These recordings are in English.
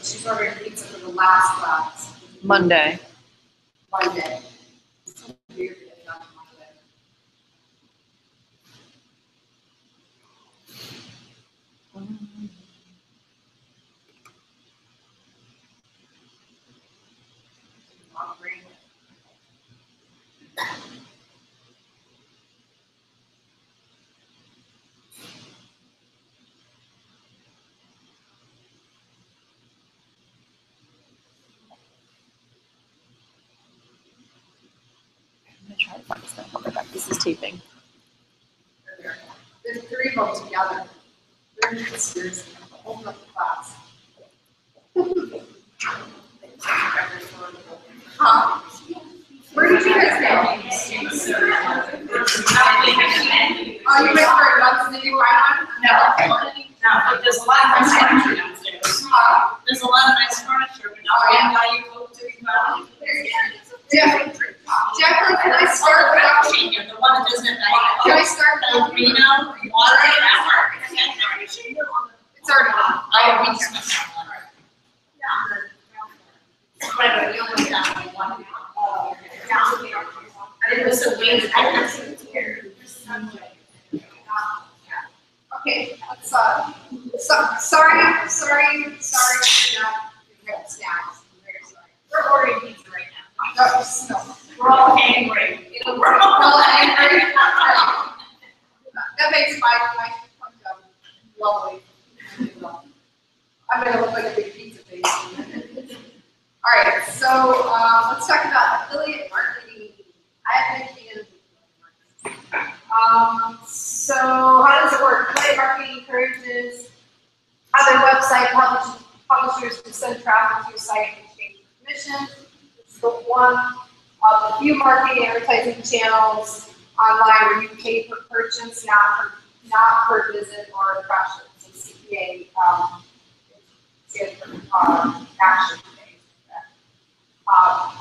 she's ordering pizza for the last class. Monday. Monday. It's so weird that it's not Monday. I'm gonna try to find this. I'll be back. This is taping. There's 3 of them together. They're in sisters. Open up the class. Where did you guys go? Oh, you went for it once and then you went on? No, but there's a lot of nice furniture downstairs. There's a lot of nice furniture, but now why you go to Jeffrey, can I start without Virginia, the one that doesn't have Can I start El Reno, water, It's already on. I we just went down one. But you only got like one. It was a weird. Okay, let's, sorry, yeah, snacks. I'm very sorry. We're ordering pizza right now. No. We're all angry. We're all angry. That makes my job lovely. I'm gonna look like a big pizza face. All right, so let's talk about affiliate marketing. I have been in affiliate marketing. So how does it work? Affiliate marketing encourages other website publishers to send traffic to your site in exchange for commission. It's the one of the few marketing advertising channels online where you pay per purchase, not per visit or impression. So CPA stands for action.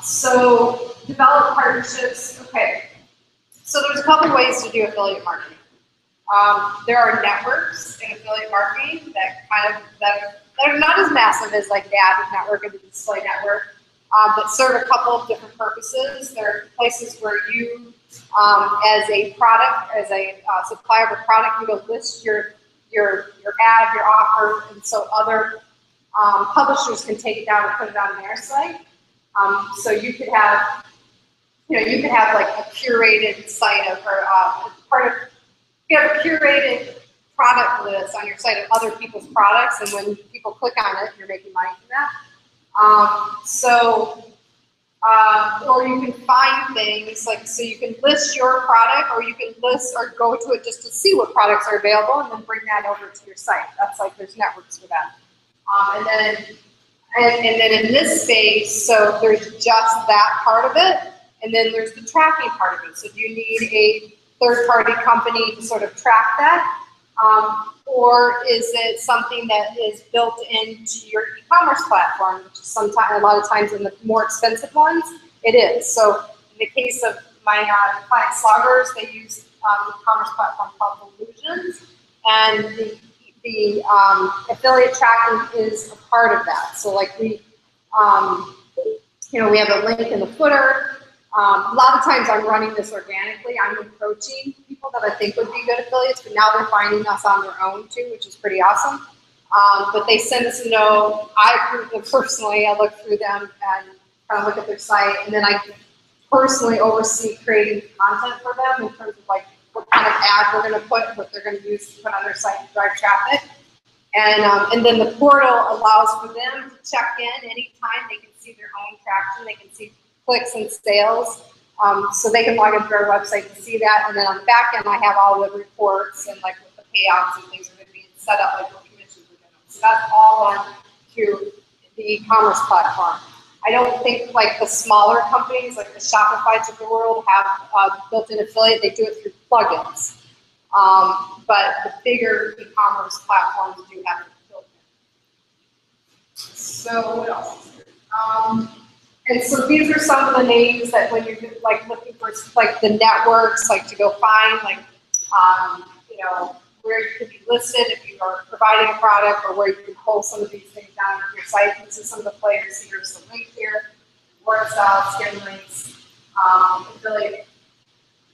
So develop partnerships. Okay. So there's a couple ways to do affiliate marketing. There are networks in affiliate marketing that are not as massive as like the ad network or the display network, but serve a couple of different purposes. There are places where you, as a product, as a supplier of a product, you go list your ad, your offer, and so other publishers can take it down and put it on their site. So you could have, you could have like a curated site of, or you have a curated product list on your site of other people's products, and when people click on it, you're making money from that. Or you can find things like, so you can list your product, or you can list or go to it just to see what products are available, and then bring that over to your site. That's like, there's networks for that. And then in this space, so there's just that part of it, and then there's the tracking part of it. So do you need a third-party company to sort of track that? Or is it something that is built into your e-commerce platform, which is sometimes, a lot of times in the more expensive ones, it is. So in the case of my client Sloggers, they use an e-commerce platform called Illusions, and the affiliate tracking is a part of that. So like we have a link in the footer. A lot of times I'm running this organically. I'm approaching people that I think would be good affiliates, but now they're finding us on their own too, which is pretty awesome. But they send us a note. I approve them personally. I look through them and kind of look at their site, and then I personally oversee creating content for them in terms of like what kind of ad we're going to put, what they're going to use to put on their site to drive traffic. And then the portal allows for them to check in anytime. They can see their own traction. They can see clicks and sales. So they can log into our website to see that. And then on the back end, I have all the reports and like what the payouts and things are going to be set up, like what commissions are going to be. So that's all on through the e-commerce platform. I don't think like the smaller companies, like the Shopify's of the world, have built-in affiliate. They do it through plugins. But the bigger e-commerce platforms do have it built in. So what else is here? And so these are some of the names that when you're like looking for like the networks, like to go find, like where you could be listed if you are providing a product, or where you can pull some of these things down on your site. This is some of the players. Here's the link here, word styles, skin links, affiliate,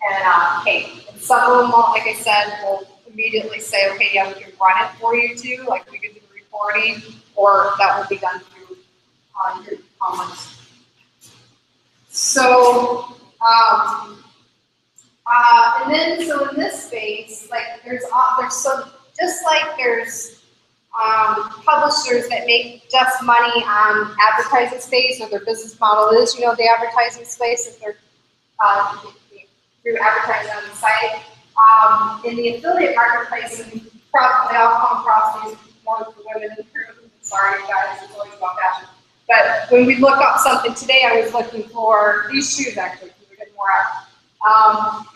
and pay. And some of them, like I said, will immediately say, okay, yeah, we can run it for you too, like we can do the reporting, or that will be done through your e-commerce. So, and then, so in this space, like there's so, just like there's publishers that make just money on advertising space, or their business model is, you know, the advertising space, if they're through advertising on the site. In the affiliate marketplace, and probably all come across these more for women in the group. Sorry, guys, it's always about fashion. But when we look up something today, I was looking for these shoes actually, because we're getting more out.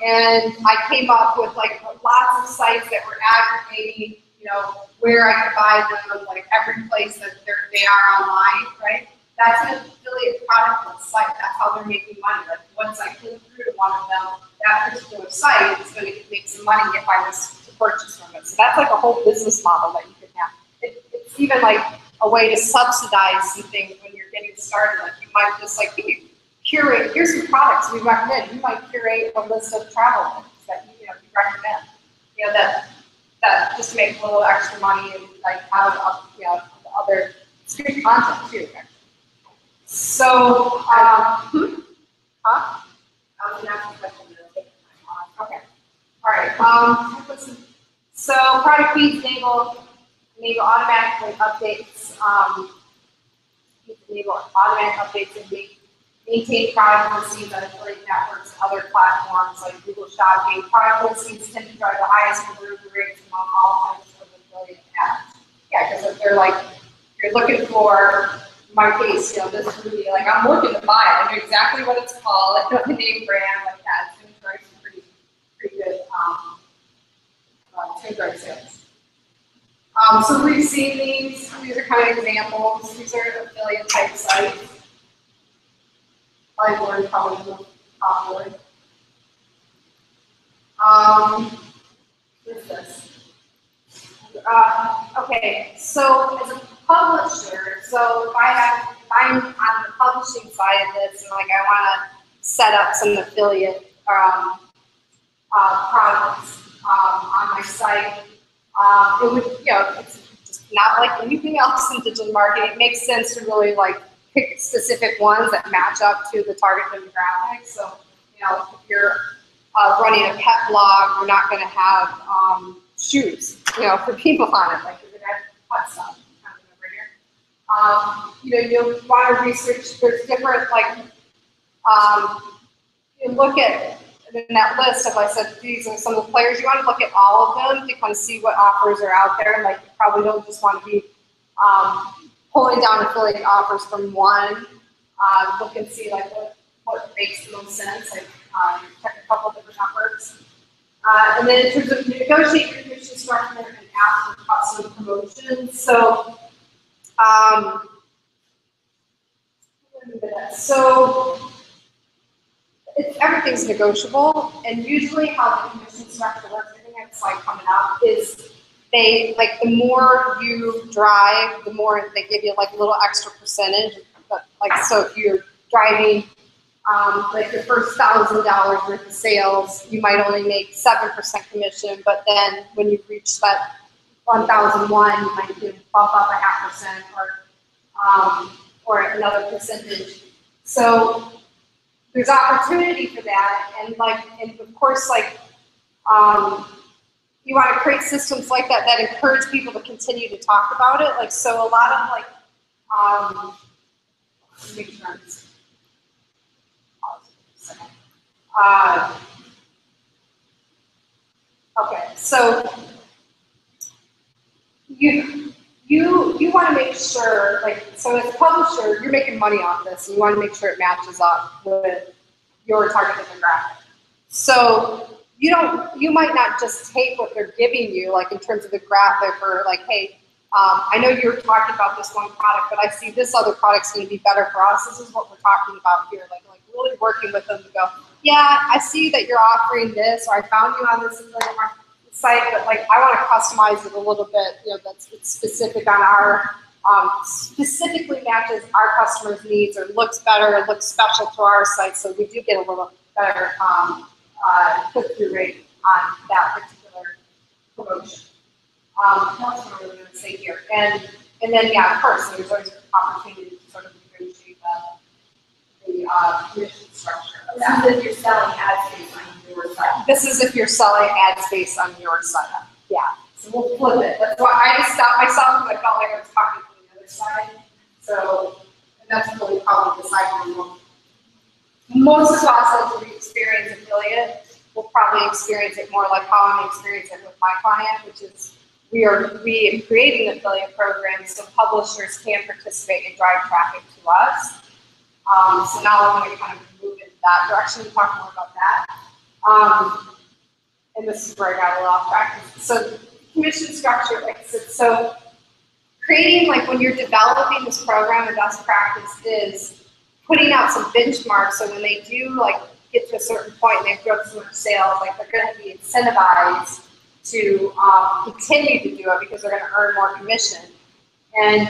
And I came up with like lots of sites that were aggregating, you know, where I could buy them, like every place that they are online, right? That's an affiliate product site. That's how they're making money. Like once I click through to one of them, that particular site is going to make some money if I was to purchase from it. So that's like a whole business model that you can have. It's even like a way to subsidize some things when you're getting started. Like you might just like curate. Here's some products we recommend. You might curate a list of travel things that you recommend. You know that just to make a little extra money and like have other it's good content too. Actually. So, I was gonna ask a question. Okay. All right. Listen. So, product feeds enable automatically updates. Enable automatic updates and maintain product listings on affiliate networks and other platforms like Google Shopping. Product listings tend to drive the highest conversion rates among all types of affiliate ads. Yeah, because if they're like, you're looking for, in my case, you know, this would be like, I'm looking to buy it. I know exactly what it's called. I know the name brand like that. It's going to drive some pretty good drive sales. So we've seen these. These are kind of examples. These are affiliate type sites. Probably more popular. What is this? Okay, so as a publisher, so if I'm on the publishing side of this, and like I want to set up some affiliate products on my site, it would, you know, it's just not like anything else in digital marketing. It makes sense to really like pick specific ones that match up to the target demographic. So, you know, if you're running a pet blog, we're not going to have shoes, you know, for people on it. Like you're going to have pet stuff kind of over here. You know, you'll want to research. There's different like you look at in that list of, I said, these are some of the players. You want to look at all of them to kind of see what offers are out there. Like you probably don't just want to be pulling down affiliate offers from one. Look and see like what makes the most sense. Like check a couple different networks. And then in terms of negotiate your commission structure and ask for custom promotions. So everything's negotiable, and usually how the commission structure works, I think I have a slide coming up, is they, like, the more you drive, the more they give you like a little extra percentage. But like, so if you're driving like your first $1,000 worth of sales, you might only make 7% commission, but then when you reach that 1,001, you might bump up 0.5% or another percentage. So there's opportunity for that, and of course, like you want to create systems like that that encourage people to continue to talk about it. Like, so a lot of like make sure I'm just okay, so you want to make sure, like, so as a publisher, you're making money off this, and you want to make sure it matches up with your target demographic. So you might not just take what they're giving you, like in terms of the graphic, or like, hey, I know you're talking about this one product, but I see this other product's going to be better for us. This is what we're talking about here. Like really working with them to go, yeah, I see that you're offering this, or I found you on this affiliate market. site, but like I want to customize it a little bit, you know, that's it's specific on our, specifically matches our customers' needs or looks better, it looks special to our site, so we do get a little better click-through rate on that particular promotion. That's what I'm really going to say here. And then, yeah, of course, there's always an opportunity to sort of negotiate the commission structure. This is if you're selling ad space on your site. This is if you're selling ad space on your site. Yeah. So we'll flip it. That's why I just stopped myself because I felt like I was talking from the other side. So, and that's really probably the side we will. Most of us, as we experience affiliate, will probably experience it more like how I'm experiencing it with my client, which is we are creating affiliate programs so publishers can participate and drive traffic to us. So now I'm going to kind of move in that direction and talk more about that. And this is where I got a little off track. So commission structure, like I said, so creating, like when you're developing this program, the best practice is putting out some benchmarks so when they do like get to a certain point and they've grown so much sales, like they're going to be incentivized to continue to do it because they're going to earn more commission. And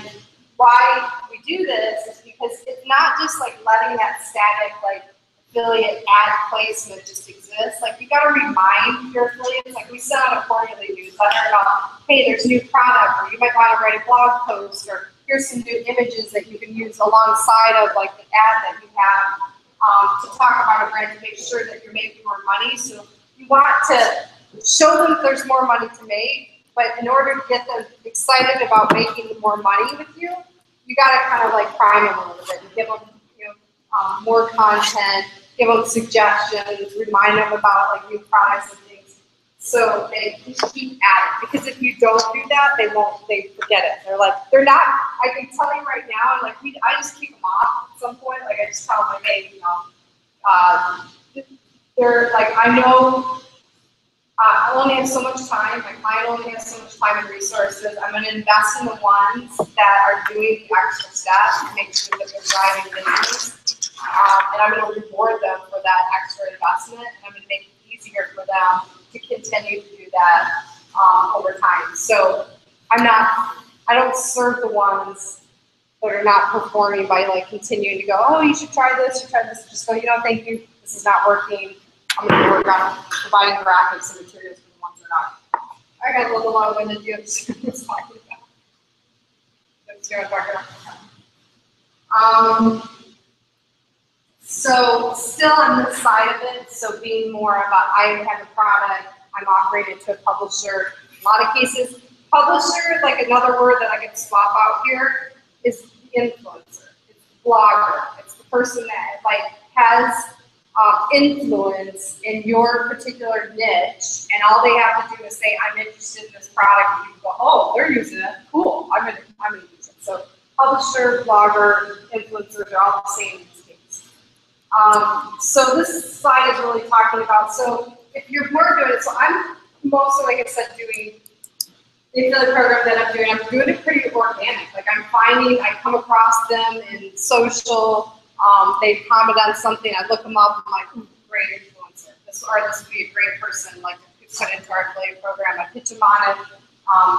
why we do this is because it's not just like letting that static like affiliate ad placement just exist. Like you got to remind your affiliates, like we send out a quarterly newsletter about, hey, there's new product, or you might want to write a blog post, or here's some new images that you can use alongside of like the ad that you have to talk about a brand to make sure that you're making more money. So you want to show them that there's more money to make, but in order to get them excited about making more money with you, you got to kind of like prime them a little bit and give them, you know, more content, give them suggestions, remind them about like new products and things, so they keep at it. Because if you don't do that, they forget it. They're not. I can tell you right now, like I just keep them off at some point. Like I just tell them, like, hey, you know, they're like, I know. I only have so much time, my client only has so much time and resources. I'm going to invest in the ones that are doing the extra steps to make sure that they're driving business. And I'm going to reward them for that extra investment, and I'm going to make it easier for them to continue to do that over time. So I don't serve the ones that are not performing by like continuing to go, oh, you should try this, just go, you know, thank you, this is not working. I'm going to work on providing graphics and materials for the ones that are not. I got a little long-winded. You understand what I'm talking about? Understand what I'm talking about? So still on this side of it, so being more about I have a product, I'm offering it to a publisher. In a lot of cases, publisher, like another word that I could swap out here, is the influencer. It's the blogger. It's the person that like has influence in your particular niche, and all they have to do is say, I'm interested in this product, and you go, oh, they're using it, cool, I'm gonna use it. So publisher, blogger, influencers are all the same in this case. So this slide is really talking about, so if you're more good, so I'm mostly, like I said, doing the affiliate program that I'm doing it pretty organic. Like I come across them in social, they comment on something, I look them up, I'm like, ooh, great influencer. This would be a great person, like, to put into our affiliate program. I pitch them on it,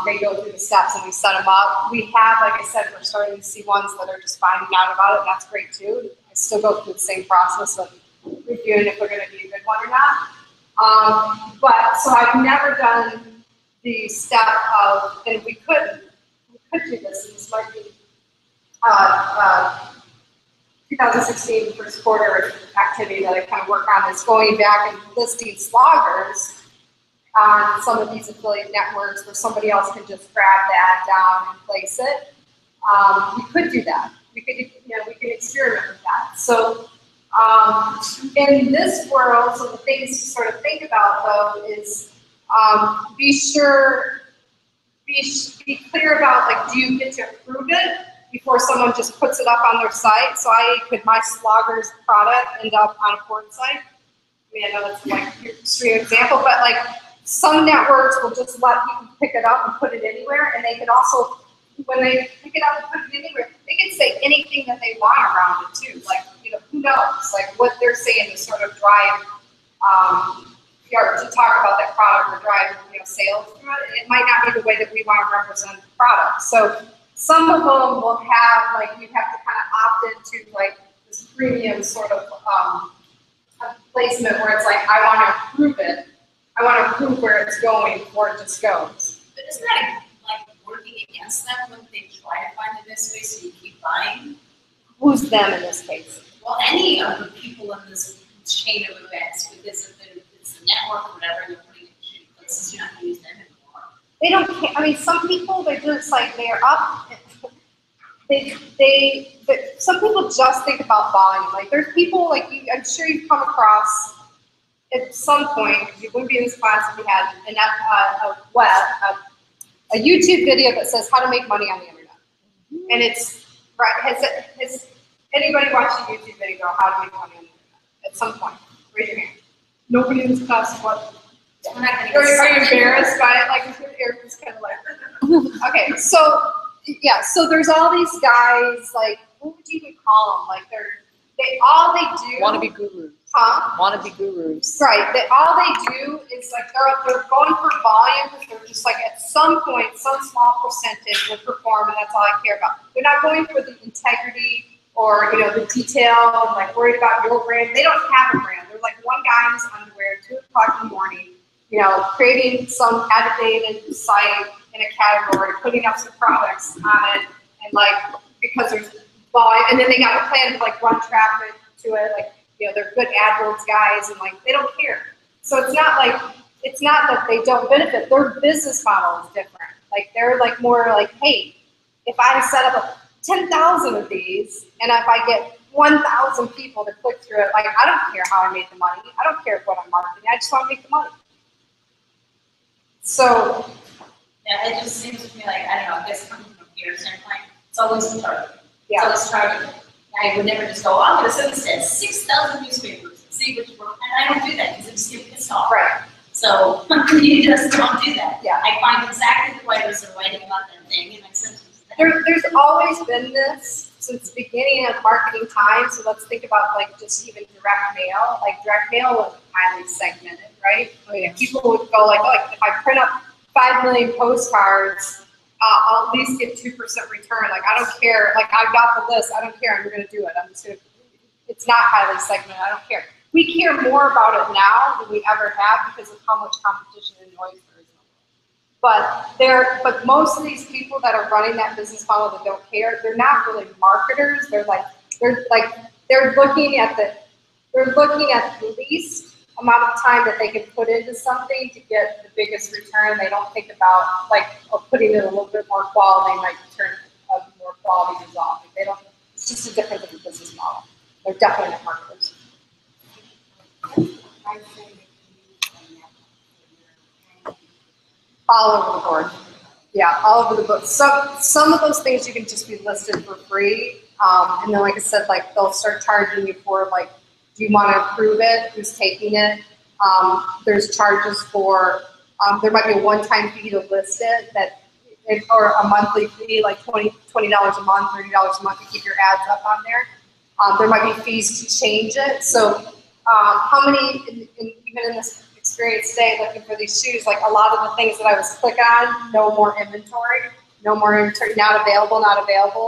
they go through the steps and we set them up. We have, like I said, we're starting to see ones that are just finding out about it, and that's great too. I still go through the same process of reviewing if we're going to be a good one or not. But, so I've never done the step of, and we could do this, and this might be 2016 first quarter activity that I kind of work on is going back and listing sloggers on some of these affiliate networks where somebody else can just grab that down and place it. We could do that. We could experiment with that. So in this world, so the things to sort of think about though is be clear about, like, do you get to approve it before someone just puts it up on their site? So could my slogger's product end up on a porn site? I mean, I know that's like your extreme example, but like some networks will just let people pick it up and put it anywhere, and they can also, when they pick it up and put it anywhere, they can say anything that they want around it too. Like, you know, who knows? Like what they're saying to sort of drive, to talk about that product or drive, you know, sales through it. It might not be the way that we want to represent the product. So some of them will have, like, you have to kind of opt into like this premium sort of a placement where it's like, I want to approve it. I want to approve where it's going before it just goes. But isn't that like working against them when they try to find the best way so you keep buying? Who's them in this case? Well, any of the people in this chain of events, because if it's the network or whatever, they're putting it in shitty places, you're not going to use them anymore. They don't care. I mean, some people, they're just like, they're up. Some people just think about volume. Like, there's people, like, I'm sure you've come across at some point, because you wouldn't be in this class if you had a YouTube video that says how to make money on the internet. And it's, right, has anybody watched a YouTube video on how to make money on the internet at some point? Raise your hand. Nobody in this class, what? We're not going Are you embarrassed by it? Like, Eric's kind of like, okay, so, yeah, so there's all these guys, like, what would you even call them? Like, all they do. Wannabe gurus. Huh? Wannabe gurus. Right, all they do is, like, they're going for volume, because they're just, like, at some point, some small percentage will perform, and that's all I care about. They're not going for the integrity or, you know, the detail, and, like, worried about your brand. They don't have a brand. They're like one guy in his underwear at 2 o'clock in the morning, you know, creating some agitated site in a category, putting up some products on it, and, like, because there's volume, and then they got a plan to, like, run traffic to it, like, you know, they're good AdWords guys, and, like, they don't care. So it's not that they don't benefit. Their business model is different. Like, they're, like, more like, hey, if I set up 10,000 of these, and if I get 1,000 people to click through it, like, I don't care how I made the money. I don't care what I'm marketing. I just want to make the money. So, yeah, it just seems to me like, I don't know, I guess coming from a computer standpoint, it's always a target. yeah. It's always targeted. I would never just go, oh, I'm going to send this to 6,000 newspapers and see which one. And I don't do that because it just gets pissed off. Right. So you just don't do that. Yeah. I find exactly the writers are writing about that thing and I send it to them. There's always been this since the beginning of marketing time. So let's think about, like, just even direct mail. Like, direct mail was highly segmented, right? I mean, people would go like, oh, if I print up 5 million postcards, I'll at least get 2% return. Like, I don't care. Like, I've got the list. I don't care. I'm going to do it. I'm just going to. It's not highly segmented. I don't care. We care more about it now than we ever have because of how much competition and noise there is. But most of these people that are running that business model that don't care, they're not really marketers. They're looking at the least amount of time that they can put into something to get the biggest return. They don't think about, like, putting in a little bit more quality might turn more quality result. Like, they don't. It's just a difference in the business model. They're definitely not marketers. All over the board. Yeah, all over the book. Some of those things you can just be listed for free. And then, like I said, like, they'll start charging you for, like, do you want to approve it? Who's taking it? There's charges for, there might be a one-time fee to list it, or a monthly fee, like $20 a month, $30 a month to keep your ads up on there. There might be fees to change it. So how many, even in this experience today, looking for these shoes, like, a lot of the things that I was clicking on, no more inventory, not available,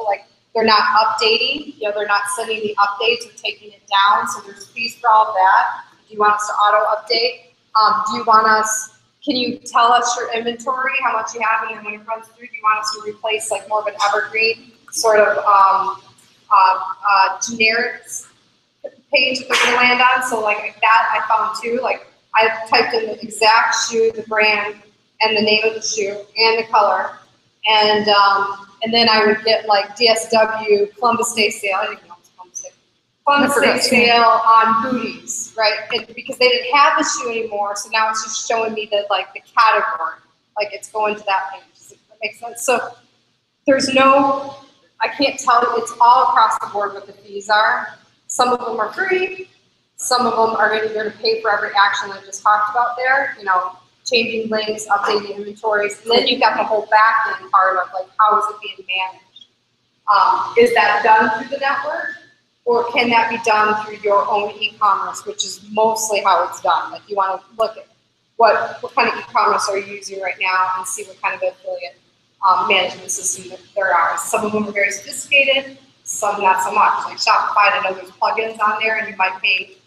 like, they're not updating, you know, they're not sending the updates or taking it down, so there's fees for all of that. Do you want us to auto-update? Do you want us, can you tell us your inventory, how much you have, and then when it runs through, do you want us to replace, like, more of an evergreen sort of generic page that they're going to land on? So, like, that I found too, like, I typed in the exact shoe, the brand, and the name of the shoe, and the color, and then I would get, like, DSW Columbus Day sale. I didn't even know it was Columbus Day sale on booties, right? Because they didn't have the shoe anymore, so now it's just showing me the category, like, it's going to that page. Does that make sense? So there's no, I can't tell you, it's all across the board what the fees are. Some of them are free. Some of them are going to pay for every action I just talked about there, you know, changing links, updating inventories, and then you've got the whole back-end part of, like, how is it being managed? Is that done through the network, or can that be done through your own e-commerce, which is mostly how it's done? Like, you want to look at what kind of e-commerce are you using right now and see what kind of affiliate management system that there are. Some of them are very sophisticated, some not so much. Like Shopify, I know there's plugins on there, and you might pay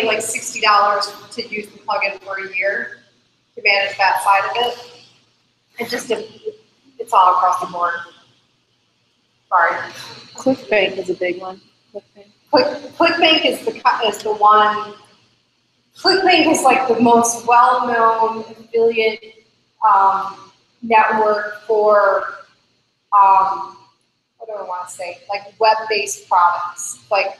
like $60 to use the plugin for a year to manage that side of it. It just it's all across the board. Sorry. ClickBank is a big one. ClickBank is the one. ClickBank is like the most well-known affiliate network for what do I want to say? Like web-based products, like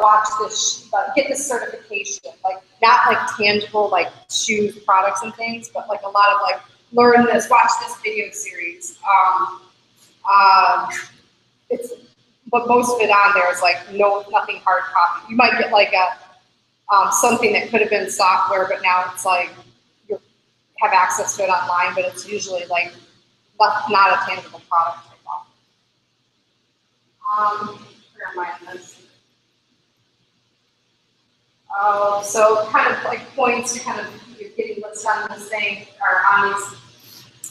watch this, get this certification, like not like tangible like shoes, products and things, but like a lot of like learn this, watch this video series. But most of it on there is like nothing hard copy. You might get like a something that could have been software, but now it's like you have access to it online, but it's usually like not a tangible product type of. Where am I on this? So kind of like points to kind of you're getting listed on this thing or on these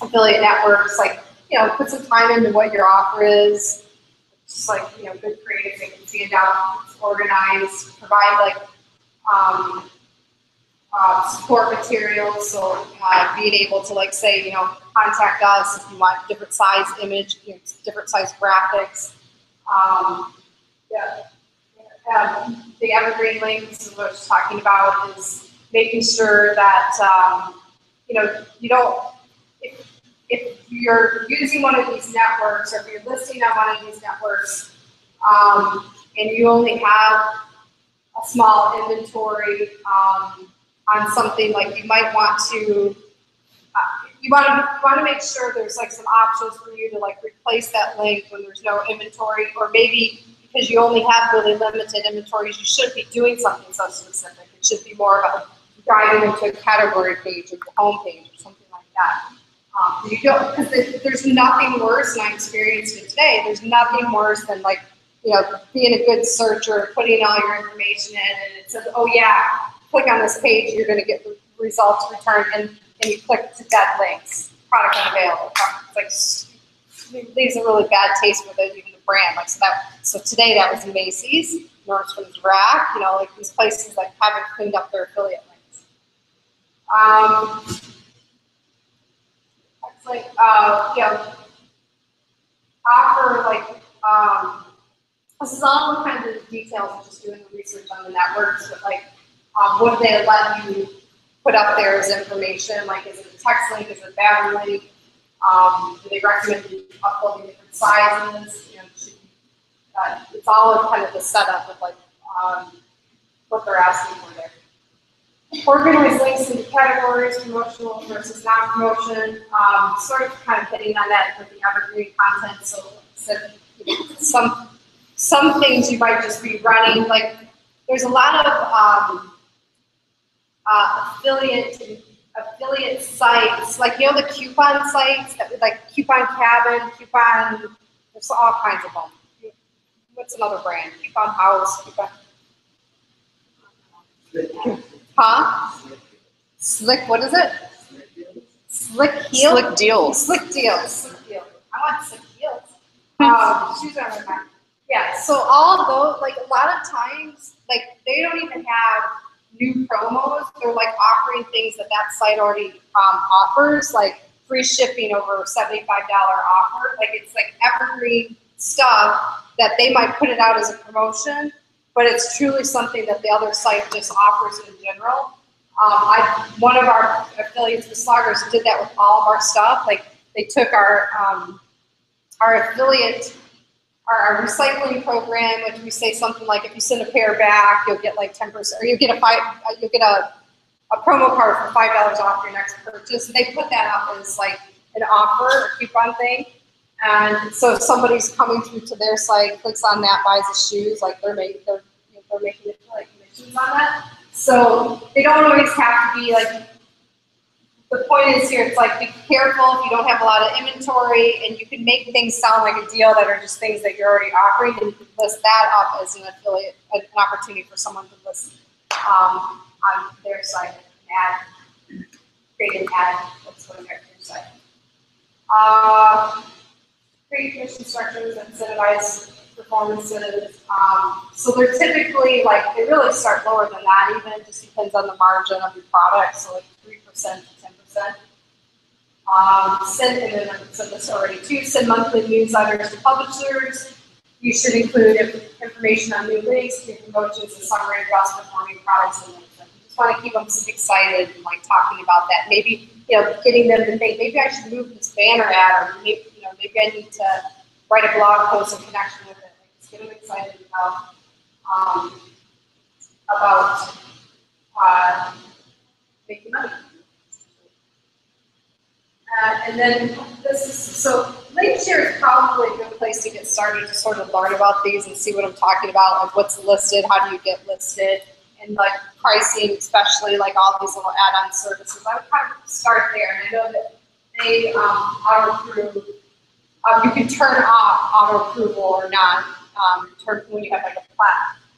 affiliate networks, like, you know, put some time into what your offer is. Just like, you know, good creative, they can stand out, it's organized, provide like support materials. So being able to like say, you know, contact us if you want different size image, you know, different size graphics. The evergreen links, what I was talking about, is making sure that you know, you don't. If you're using one of these networks, or if you're listing on one of these networks, and you only have a small inventory on something, like you might want to, you want to make sure there's like some options for you to like replace that link when there's no inventory, or maybe because you only have really limited inventories, you shouldn't be doing something so specific. It should be more of a driving into a category page or the home page or something like that. You don't, because there's nothing worse, and I experienced it today, there's nothing worse than like, you know, being a good searcher, putting all your information in, and it says, oh yeah, click on this page, you're going to get the results returned, and you click to dead links, product unavailable. It's like, it leaves a really bad taste with it, even the brand. Like, so today that was Macy's, Nordstrom's Rack, you know, like these places like haven't cleaned up their affiliate links. It's like, you know, offer like, this is all kind of the details of just doing the research on the networks, but like, what do they let you put up there as information? Like, is it a text link? Is it a battery link? Do they recommend you uploading different sizes? You know, it's all kind of the setup of like what they're asking for there. Organize links into categories, promotional versus non-promotion. Sort of kind of hitting on that with the evergreen content. So some things you might just be running. Like, there's a lot of affiliate sites, like, you know, the coupon sites that like Coupon Cabin, Coupon. There's all kinds of them. What's another brand? Coupon House. Coupon. Huh? Slick. What is it? Slick heel. Slick deals. Slick deals. Slick deals. I want slick deals. Shoes on my mind. Yeah. So all of those, like, a lot of times, like, they don't even have new promos. They're like offering things that site already offers, like free shipping over $75 offer. Like, it's like evergreen stuff that they might put it out as a promotion, but it's truly something that the other site just offers in general. One of our affiliates with Sloggers did that with all of our stuff. Like, they took our affiliate, our recycling program, which we say something like, if you send a pair back, you'll get like 10%, or you'll get a promo card for $5 off your next purchase. And they put that up as like an offer, a coupon thing. And so if somebody's coming through to their site, clicks on that, buys the shoes, like they're making it like commissions on that. So they don't always have to be like the point is here, it's like, be careful if you don't have a lot of inventory, and you can make things sound like a deal that are just things that you're already offering, and you can list that up as an affiliate, an opportunity for someone to list on their site, an ad, create an ad that's going to your site. Create commission structures that incentivize performances. So they're typically like, they really start lower than that even, it just depends on the margin of your product, so like 3% to 10%. Send, and then I've said this already too, send monthly newsletters to publishers. You should include information on new links, new promotions, and summary of best performing products and links. You just want to keep them excited and like talking about that. Maybe, you know, getting them to think, maybe I should move this banner ad, or maybe, you know, maybe I need to write a blog post in connection with it. Like, just get them excited about making money. And then this is, so Linkshare is probably a good place to get started to sort of learn about these and see what I'm talking about, like what's listed, how do you get listed, and like pricing, especially like all these little add-on services. I would kind of start there, and I know that they auto-approve. You can turn off auto-approval or not when you have like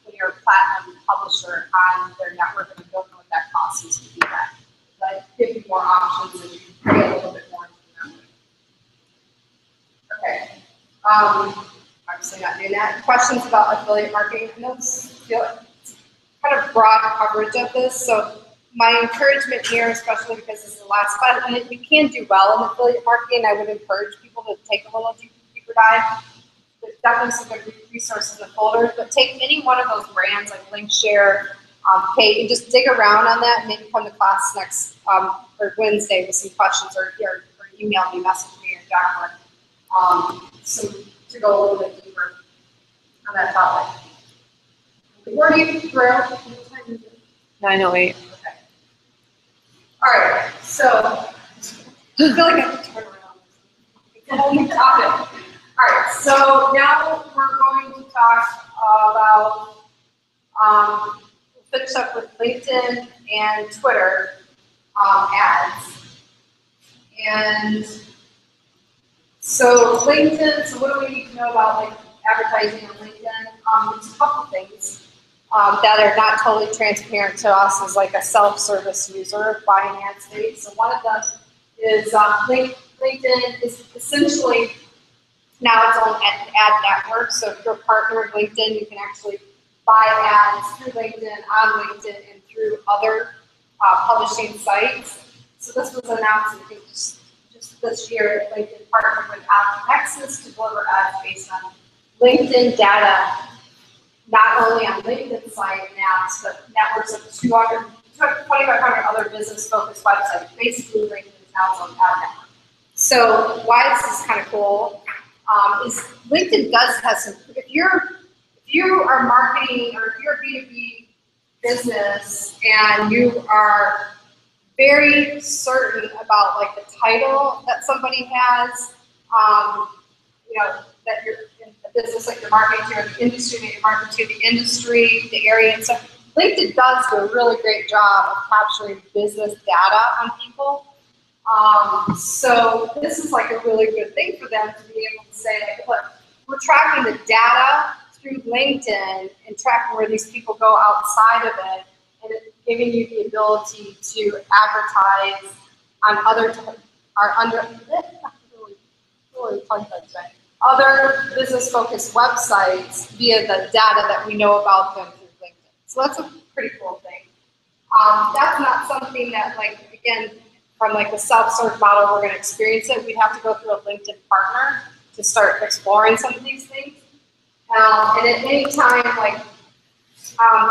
when you're a platinum publisher on their network, and you don't know what that costs is to do that. But give you more options and you can pay a little bit more into the network. Okay. Obviously not doing that. Questions about affiliate marketing? I know this is kind of broad coverage of this. So my encouragement here, especially because this is the last class, and you can do well in affiliate marketing, I would encourage people to take a little deeper dive. There's definitely some good resources and folders, but take any one of those brands like Linkshare, Kate, and just dig around on that, and maybe come to class next or Wednesday with some questions, or email me, message me, or Jacqueline, to go a little bit deeper on that topic. Were you through? 9:08. Okay. All right. So I feel like I have to turn around. It's a whole new topic. All right. So now we're going to talk about. Finish up with LinkedIn and Twitter ads. And so LinkedIn, so what do we need to know about like advertising on LinkedIn? There's a couple things that are not totally transparent to us as like a self-service user buying ad space. So one of them is LinkedIn is essentially now its own ad network. So if you're a partner of LinkedIn, you can actually buy ads through LinkedIn, on LinkedIn, and through other publishing sites. So this was announced, I think, just this year. LinkedIn partnered with Nexus to deliver ads based on LinkedIn data, not only on LinkedIn's site and apps, but networks of 2,500 other business-focused websites. Basically, LinkedIn is now its own ad network. So why this is kind of cool is LinkedIn does have some. If you are marketing, or if you're a B2B business and you are very certain about like the title that somebody has, you know, that you're in a business that you're marketing to, or the industry that you're marketing to, the industry, the area, and stuff. LinkedIn does do a really great job of capturing business data on people. So this is like a really good thing for them to be able to say, like, look, we're tracking the data through LinkedIn and tracking where these people go outside of it, and it's giving you the ability to advertise on other business-focused websites via the data that we know about them through LinkedIn. So that's a pretty cool thing. That's not something that, like, again, from like the self-serve model, we're going to experience it. We'd have to go through a LinkedIn partner to start exploring some of these things. And at any time, like,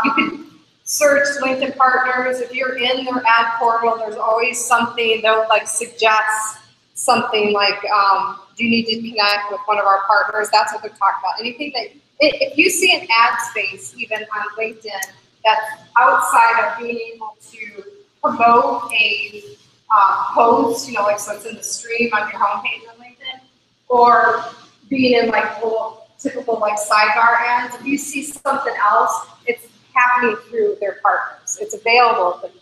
you can search LinkedIn partners. If you're in their ad portal, there's always something, they'll like suggest something like, do you need to connect with one of our partners? That's what they're talking about. Anything that, if you see an ad space, even on LinkedIn, that's outside of being able to promote a post, you know, like so it's in the stream on your homepage on LinkedIn, or being in like little typical like sidebar ads. If you see something else, it's happening through their partners. It's available, but you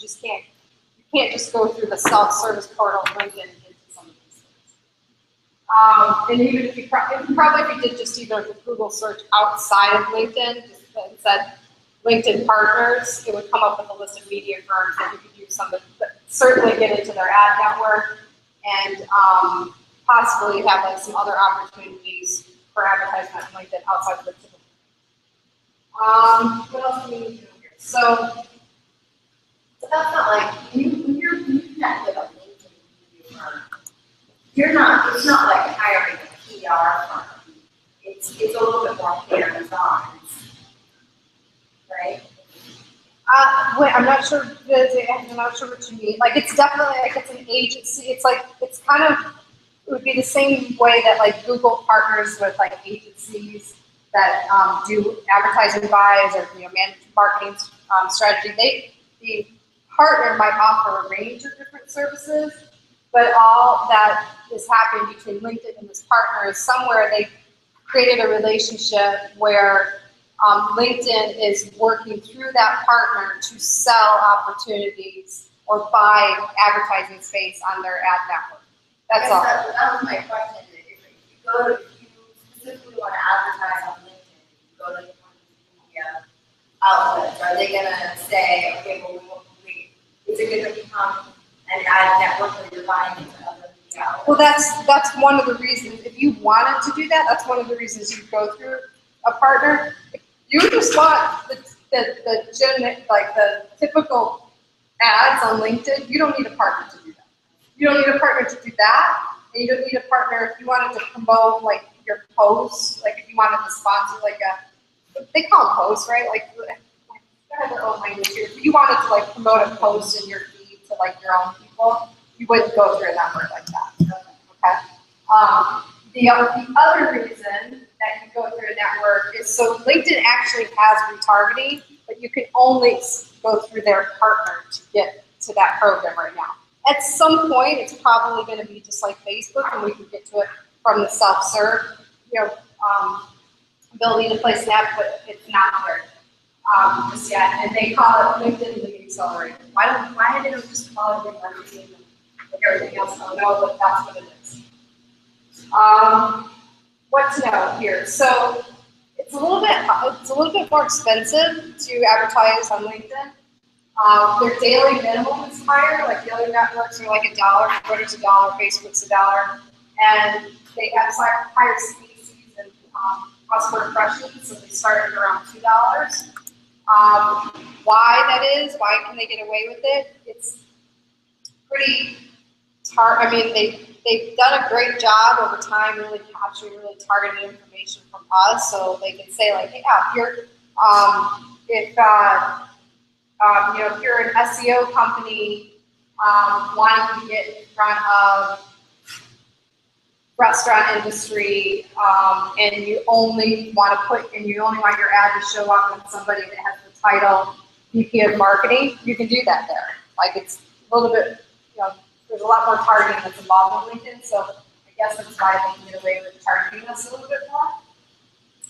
can't just go through the self-service portal of LinkedIn and get to some of these things. And even if you probably if you did just even a Google search outside of LinkedIn, just said LinkedIn partners, it would come up with a list of media firms that you could use some of, but certainly get into their ad network and possibly have like some other opportunities for advertisement on LinkedIn outside of the typical. What else do we need to do here? So that's not like, when you're connected with a LinkedIn firm, you're not, it's not like hiring a PR firm. It's a little bit more hands-on, right? Wait, I'm not sure. I'm not sure what you mean. Like, it's definitely like it's an agency. It's like it's kind of it would be the same way that like Google partners with like agencies that do advertising buys or manage marketing strategy. The partner might offer a range of different services, but all that is happening between LinkedIn and this partner is somewhere they created a relationship where LinkedIn is working through that partner to sell opportunities or buy advertising space on their ad network. That's all. That was my question. If you specifically want to advertise on LinkedIn, you go to one of these media outlets, are they going to say, okay, well, is it going to become an ad network where you're buying into other media outlets? Well, that's one of the reasons. If you wanted to do that, that's one of the reasons you go through a partner. You just want the typical ads on LinkedIn. You don't need a partner to do that. You don't need a partner to do that, and you don't need a partner if you wanted to promote like your posts. Like if you wanted to sponsor like they call them posts, right? Like they have their own language here. If you wanted to like promote a post in your feed to like your own people, you wouldn't go through a network like that. Okay. The other reason that you go through a network is so LinkedIn actually has retargeting, but you can only go through their partner to get to that program right now. At some point, it's probably going to be just like Facebook, and we can get to it from the self-serve, ability to place an ad, but it's not there just yet. And they call it LinkedIn Lead Accelerator. Why did they just call it remarketing like everything else? I don't know, but that's what it is. What to know here? So it's a little bit more expensive to advertise on LinkedIn. Their daily minimum is higher. Like the other networks are like $1, Twitter's $1, Facebook's $1, and they have higher species and cost per impressions, so they start at around $2. Why that is? Why can they get away with it? It's pretty hard. I mean, they've done a great job over time really capturing really targeted information from us, so they can say like, hey, if you're if you're an SEO company wanting to get in front of restaurant industry, and you only want your ad to show up when somebody that has the title VP of Marketing, you can do that there. Like it's a little bit, there's a lot more targeting that's involved in LinkedIn, so I guess that's why they can get away with targeting us a little bit more,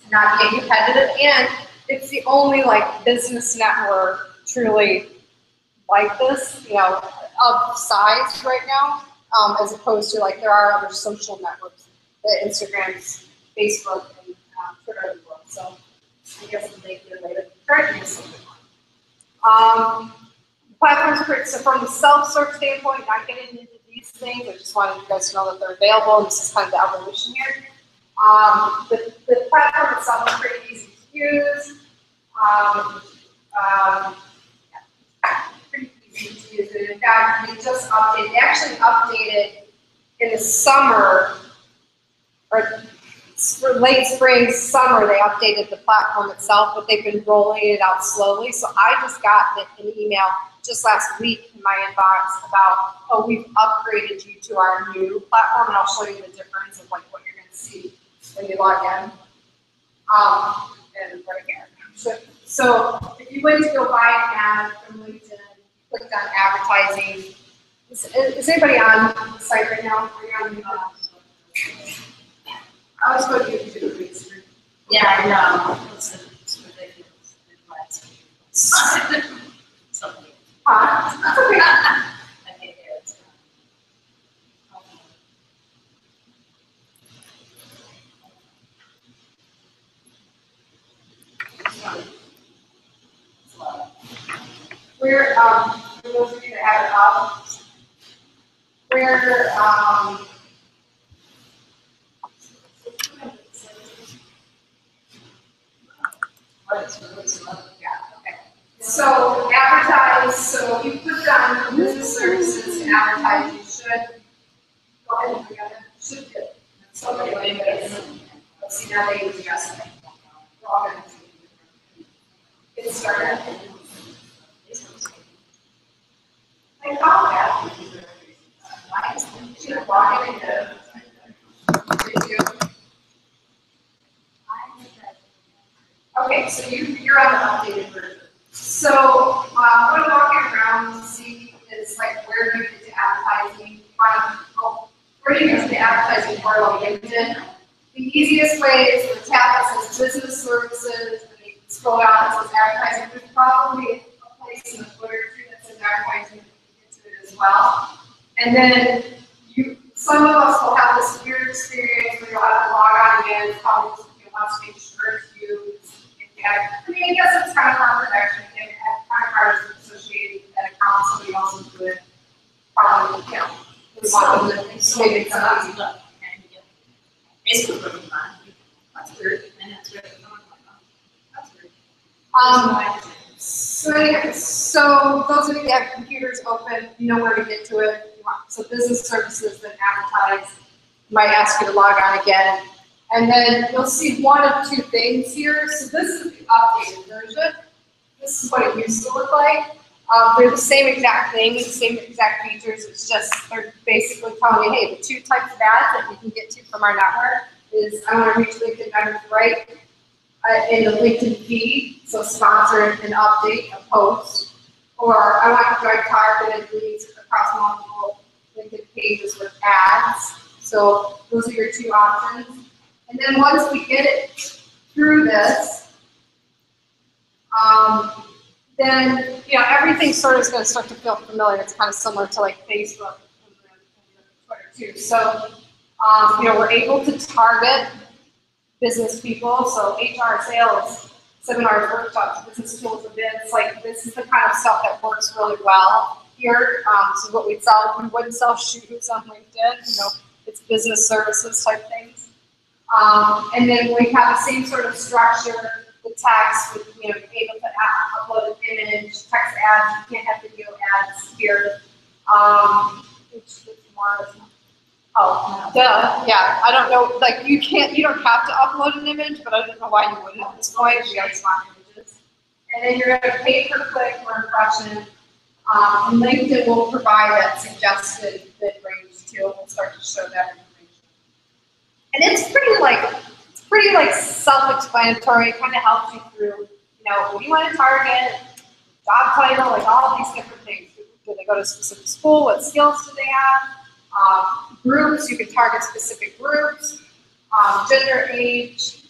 not get competitive, and it's the only like business network truly like this, of size right now, as opposed to like there are other social networks, the Instagrams, Facebook, and Twitter as well. So I guess they get away with targeting us a little bit more. Platforms great. So from the self-serve standpoint, not getting into these things, I just wanted you guys to know that they're available, and this is kind of the evolution here. The platform itself is pretty easy to use. Pretty easy to use. And in fact, they actually updated in the summer, or late spring, summer, they updated the platform itself, but they've been rolling it out slowly. So I just got an email just last week in my inbox about, oh, we've upgraded you to our new platform, and I'll show you the difference of like what you're going to see when you log in. And right here. So if you went to go buy an ad from LinkedIn, clicked on advertising. Is anybody on the site right now? Are you on YouTube? I was going to YouTube. Yeah, I know. It's ridiculous. Something. That's okay. Where, for those of you that have it up, where, so advertise, so if you put it on business services and advertise, you should, go ahead and forget it, should do. Somebody like this. See, now they use yes. We're all gonna get started. Like, how bad? Why is it? Should have brought it into. Okay, so you're on the updated version. So what I'm walking around to see is like where do you get to advertising? Where do you get to the advertising part on LinkedIn? The easiest way is the tab that says business services, and you scroll down, it says advertising. There's probably a place in the footer too that says advertising, you can get to it as well. And then some of us will have this weird experience where you'll have to log on again, it's probably just you want to make sure it's you. I mean, I guess it's kind of harm protection. If credit cards associated with that account, somebody else will do it. Probably, you know, we want them to maybe it's not easy. Facebook really fun. That's weird. And that's really fun. That's weird. So anyway, so those of you that have computers open, you know where to get to it. So business services that advertise might ask you to log on again. And then you'll see one of two things here. So this is the updated version. This is what it used to look like. They're the same exact thing, the same exact features. It's just they're basically telling you, hey, the two types of ads that you can get to from our network is I want to reach LinkedIn members right in the LinkedIn feed, so sponsor an update, a post, or I want to drive targeted leads across multiple LinkedIn pages with ads. So those are your two options. And then once we get it through this, then everything sort of is going to start to feel familiar. It's kind of similar to like Facebook and Twitter too. So we're able to target business people. So HR, sales, seminars, workshops, business tools, events. Like this is the kind of stuff that works really well here. So what we wouldn't sell shoes on LinkedIn. It's business services type things. And then we have the same sort of structure, the text with, able to upload an image, text ads, you can't have video ads here. Yeah, I don't know, like you don't have to upload an image, but I don't know why you wouldn't at this point, we always want images. And then you're gonna pay per click or impression, and LinkedIn will provide that suggested bid range too, and we'll start to show that information. And it's pretty like self-explanatory. It kind of helps you through, who do you want to target, job title, like all of these different things. Do they go to a specific school? What skills do they have? Groups, you can target specific groups, gender, age,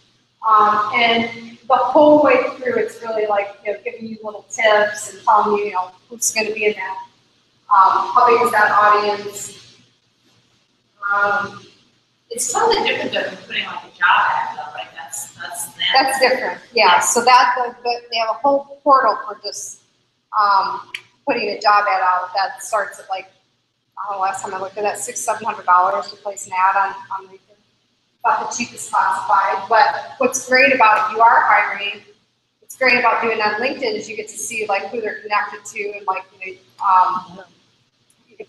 and the whole way through, it's really like giving you little tips and telling you, who's going to be in that, how big is that audience. It's totally different than putting like a job ad though, right? That's different, yeah. So they have a whole portal for just putting a job ad out that starts at like, last time I looked at that, $600-700 to place an ad on LinkedIn. About the cheapest classified. But what's great about it, if you are hiring, what's great about doing it on LinkedIn is you get to see like who they're connected to and like if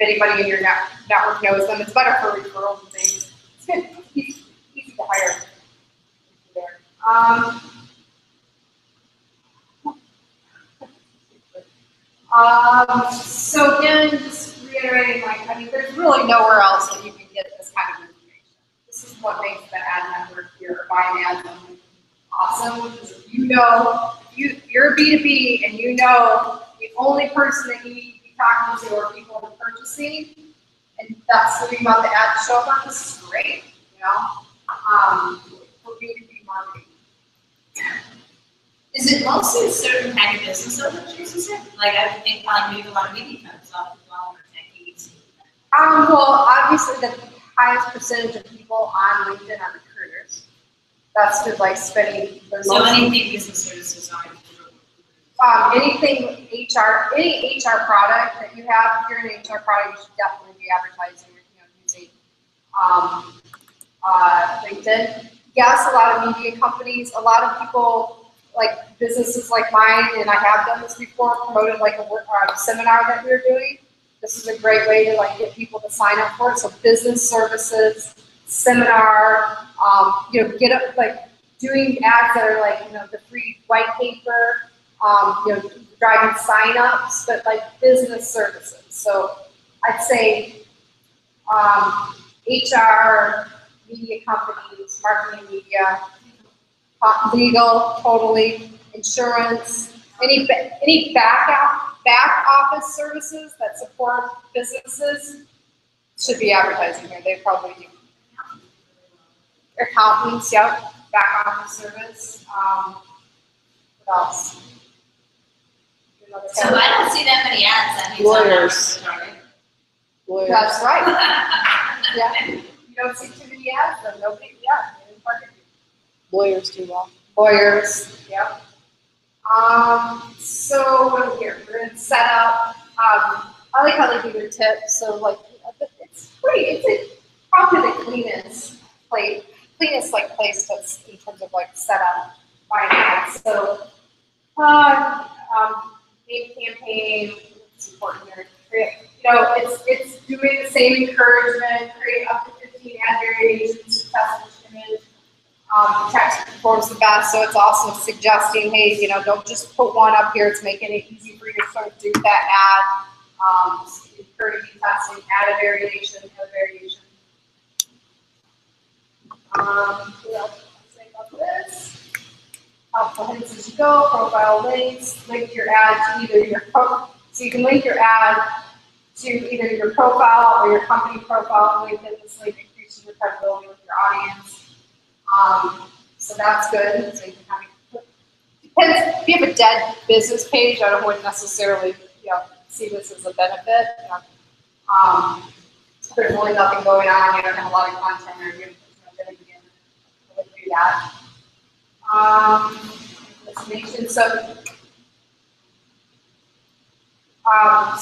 anybody in your network knows them. It's better for referrals and things. It's good. Easy to hire there. So again, just reiterating, there's really nowhere else that you can get this kind of information. This is what makes the ad network here, buying ads awesome. Because if you're a B2B and the only person that you need to be talking to are people who are purchasing, and that's what we want the ad to show up. This is great, for B2B marketing. Is it mostly a certain kind of business that chooses it? Like I think probably maybe a lot of media companies off as well, or techies. Well, obviously the highest percentage of people on LinkedIn are recruiters. That's who spending their So anything business services are. anything HR, any HR product that you have, if you're an HR product, you should definitely be advertising, using LinkedIn. Yes, a lot of media companies, a lot of people, like businesses like mine, and I have done this before, promoted like a seminar that we were doing. This is a great way to like get people to sign up for it. So business services, seminar, get up, like doing ads that are like, the free white paper, driving sign-ups, but like business services. So I'd say HR, media companies, marketing media, legal, totally, insurance, any back office services that support businesses should be advertising here. They probably do. Accountants, yep, back office service. What else? So I don't see that many ads. That means Lawyers. Lawyers. That's right. Yeah. You don't see too many ads, then nobody, Lawyers do well. Lawyers, yep. So what here? We're in setup. I like how they give you tips. So like, it's probably the cleanest place to, in terms of like setup, finance. So, name campaign, it's important here. It's doing the same encouragement, create up to 15 ad variations to test the image. The text performs the best, so it's also suggesting, hey, don't just put one up here. It's making it easy for you to sort of do that ad. Encouraging testing, add a variation, no variation. What else can I say about this? Helpful hints as you go, profile links, link your ad to either your so you can link your ad to either your profile or your company profile. LinkedIn, this link increases your credibility with your audience. So that's good. So you can kind of depends. If you have a dead business page, I wouldn't necessarily see this as a benefit. There's really nothing going on. You don't have a lot of content, or you're going to begin to do that. Destination. So I'll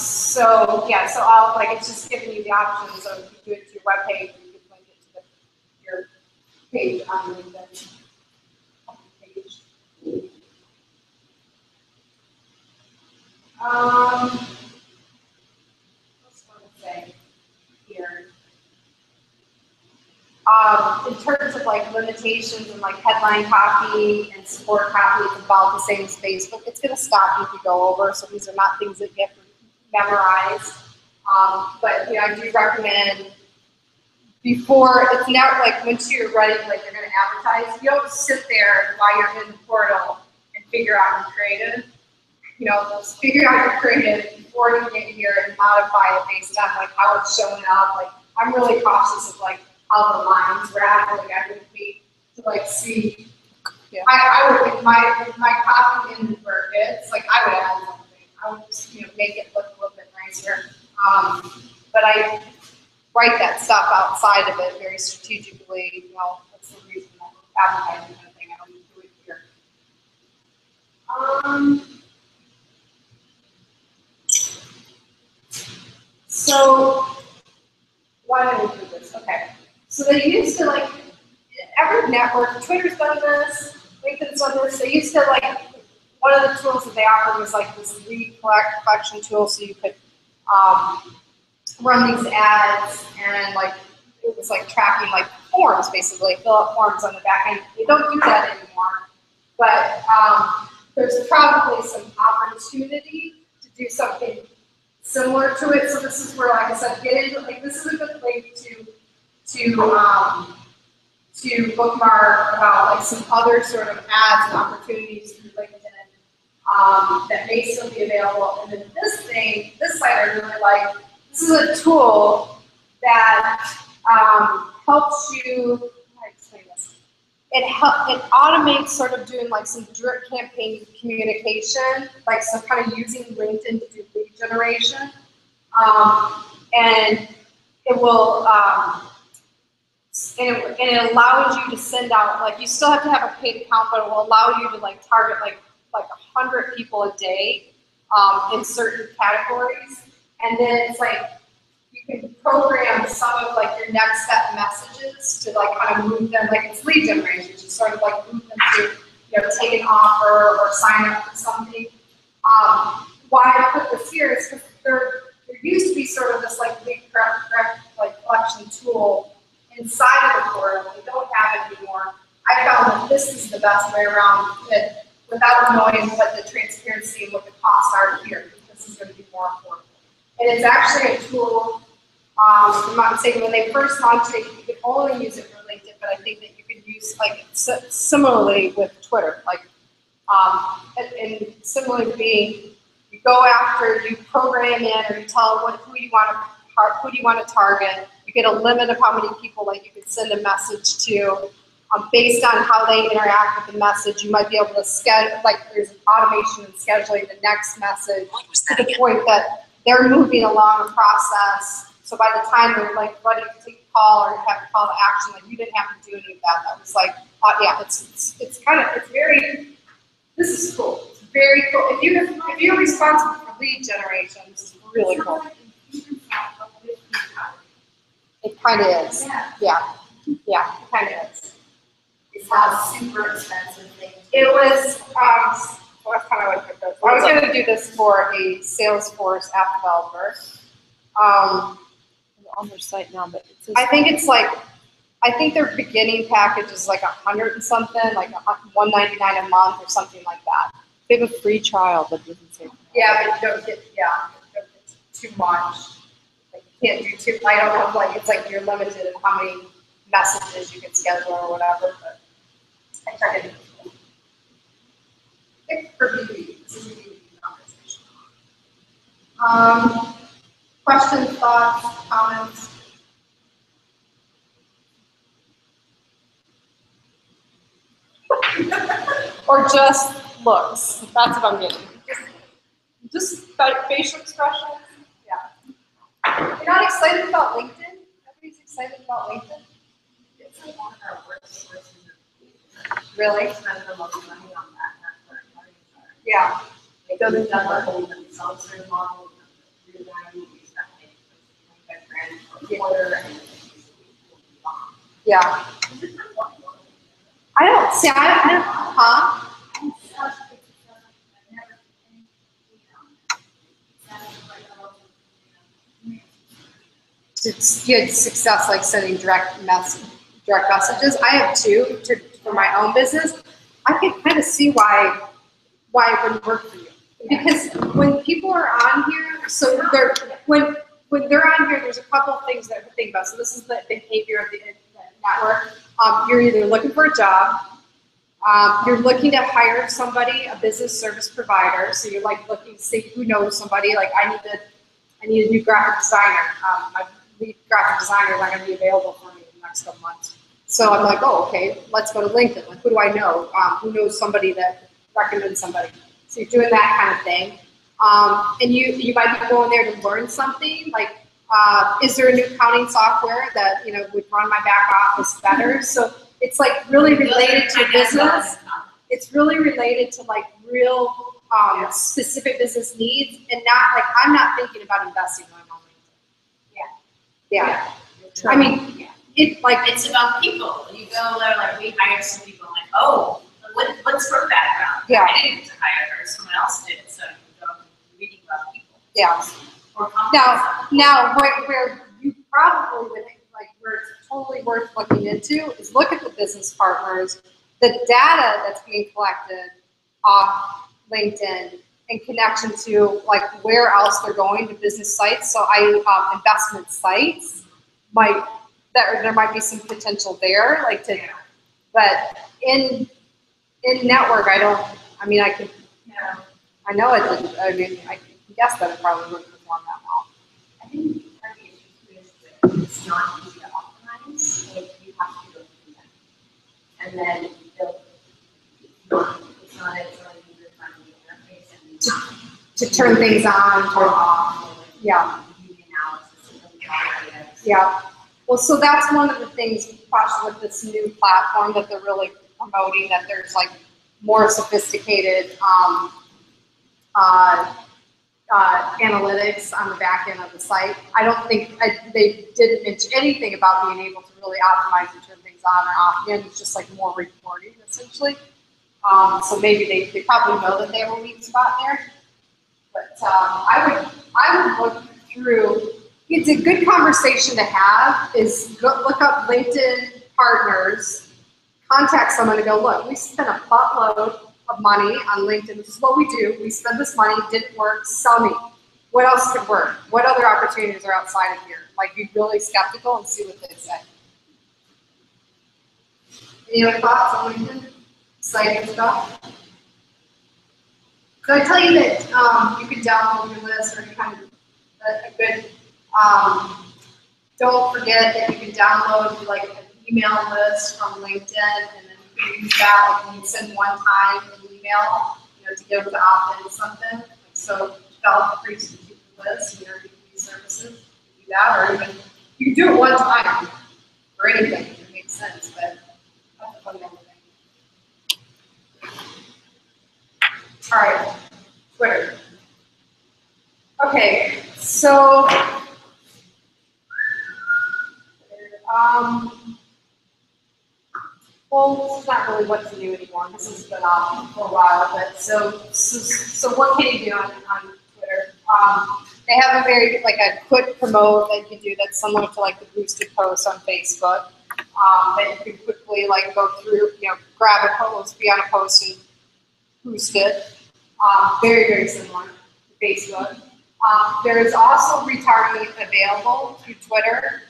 it's just giving you the options. So if you do it to your web page, you can link it to your page on LinkedIn. What's going to say here? In terms of like limitations and like headline copy and support copy, it's about the same as Facebook. It's going to stop you if you go over. So these are not things that you have to memorize. But I do recommend before it's not like once you're ready, like you're going to advertise. You don't sit there while you're in the portal and figure out your creative. Just figure out your creative before you get here and modify it based on like how it's showing up. Like I'm really cautious of like how the lines react. Like I would be to like see. Yeah. I would if my copy didn't work. It's like I would add something. I would just make it look a little bit nicer. But I write that stuff outside of it very strategically. That's the reason that advertising kind of thing. I don't do it here. So why did we do this? Okay. So they used to like every network. Twitter's done this. LinkedIn's done this. They used to like one of the tools that they offered was like this lead collection tool, so you could run these ads and like it was like tracking like forms, basically fill out forms on the back end. They don't do that anymore, but there's probably some opportunity to do something similar to it. So this is where, like I said, get into like this is a good link to bookmark about like some other sort of ads and opportunities through LinkedIn that may still be available. And then this site I really like. This is a tool that helps you. How do I explain this? It automates sort of doing like some drip campaign communication, like some kind of using LinkedIn to do lead generation, and it will and it allows you to send out, like you still have to have a paid account, but it will allow you to like target like like 100 people a day in certain categories. And then it's like, you can program some of like your next set messages to like kind of move them, like it's lead generation, just sort of like move them to, you know, take an offer or sign up for something. Why I put this here is because there used to be sort of this like lead like collection tool inside of the portal. We don't have it anymore. I found that this is the best way around it without knowing what the transparency and what the costs are here. This is going to be more affordable. And it's actually a tool. I'm not saying when they first launched it, you could only use it for LinkedIn, but I think that you could use like similarly with Twitter, like and similarly being you go after, you program in, or you tell who you want to target. You get a limit of how many people like you can send a message to. Based on how they interact with the message, you might be able to schedule, like there's an automation in scheduling the next message to the point that they're moving along a process. So by the time they're like ready to take a call or have a call to action, like you didn't have to do any of that. That was like, yeah, it's very, this is cool. It's very cool. If you're responsible for lead generation, this is really cool. It kind of is. Yeah, it kind of is. It's not a super expensive thing. It was, well, that's kind of what I put this. I was going to do this for a Salesforce app developer. On their site now, but it says I think it's like, I think their beginning package is like 100 and something, like $199 a month or something like that. they have a free trial, but doesn't say. Yeah, but you don't get, you don't get too much. Like you can't do too, I don't know, like it's like you're limited in how many messages you can schedule or whatever, but I tried to do it. It's for B2B, this is a B2B conversation. Questions, thoughts, comments? Or just looks. That's what I'm getting. Just facial expressions. Yeah. You're not excited about LinkedIn? Nobody's excited about LinkedIn? It's like one of our worst sources of Really? We spend the most money on that. That's where our money are. Yeah. It doesn't done the whole self-serve model. We're going to use that like $25,000 for a quarter and Yeah. I don't see. I don't. Huh? You had success like sending direct messages. I have two for my own business. I can kind of see why it wouldn't work for you, because when people are on here, so they're when they're on here, there's a couple of things that to think about. So this is the behavior of the network. You're either looking for a job, you're looking to hire somebody, a business service provider. So you're like looking to see who knows somebody. Like I need a new graphic designer. My lead graphic designer is not going to be available for me in the next couple months. So I'm like, oh, okay, let's go to LinkedIn. Like, who do I know? Who knows somebody that recommends somebody? So you're doing that kind of thing. And you might be going there to learn something. Like, is there a new accounting software that would run my back office better? So it's like really related to business. It's really related to like real specific business needs, and not like I'm not thinking about investing when I'm on LinkedIn. Yeah. I mean, It's about people. You go there, like we hired some people, like, oh, what's her background? Yeah. I didn't get to hire her, someone else did. So you go reading about people. Yeah. Or Now, where you probably would think, like, where it's totally worth looking into is look at the business partners, the data that's being collected off LinkedIn in connection to like where else they're going to business sites. So investment sites there might be some potential there, like to, but in network, I know it didn't. I mean, I can guess that it probably wouldn't perform that well. I think part of the issue too is that it's not easy to optimize. Like you have to go through that, and then it's not a user-friendly interface, and To turn things on, turn off. Yeah. Yeah. Well, so that's one of the things, especially with this new platform that they're really promoting, that there's like more sophisticated analytics on the back end of the site. I don't think they didn't mention anything about being able to really optimize and turn things on or off. Again, it's just like more reporting essentially. So maybe they probably know that they have a weak spot there. But I would look through. It's a good conversation to have. Is look up LinkedIn partners, contact someone and go, look, we spent a buttload of money on LinkedIn. This is what we do. We spent this money, didn't work. Sell me. What else could work? What other opportunities are outside of here? Like, be really skeptical and see what they say. Any other thoughts on LinkedIn? Site stuff? So I tell you that you can download your list, or kind of a good. Don't forget that you can download like an email list from LinkedIn, and then you can use that. Like, you can send one time an email, to get them to opt into something. So develop a free strategic list, your B2B services. You do that, or even you can do it one time for anything. It makes sense, but that's a fundamental thing. All right, Twitter. Okay, so well, this is not really what's new anymore. This has been off for a while, but so what can you do on Twitter? They have a very a quick promote that you can do that's similar to like the boosted posts on Facebook. That you can quickly go through, grab a post, be on a post, and boost it. Very, very similar to Facebook. There is also retargeting available through Twitter,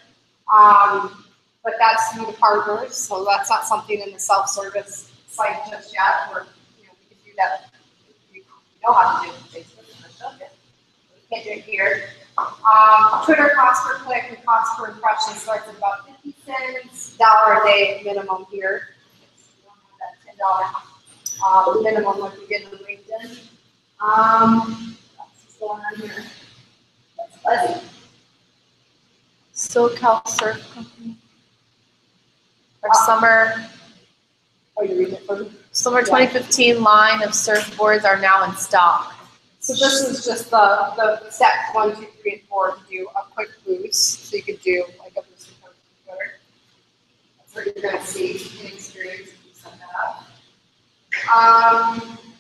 but that's through the partners, so that's not something in the self-service site just yet. Where we can do that. We know how to do it in Facebook. We can't do it here. Twitter cost per click and cost per impression starts at about 50 cents, $1 a day minimum here. We don't have that $10 minimum like you get on LinkedIn. What's going on here? That's fuzzy. SoCal Surf Company. Our summer. Oh, you're reading it for me? Summer 2015 line of surfboards are now in stock. So this is just the steps 1, 2, 3, and 4 to do a quick boost. So you could do like a boosted post on Twitter. That's what you're going to see in experience if you set that up.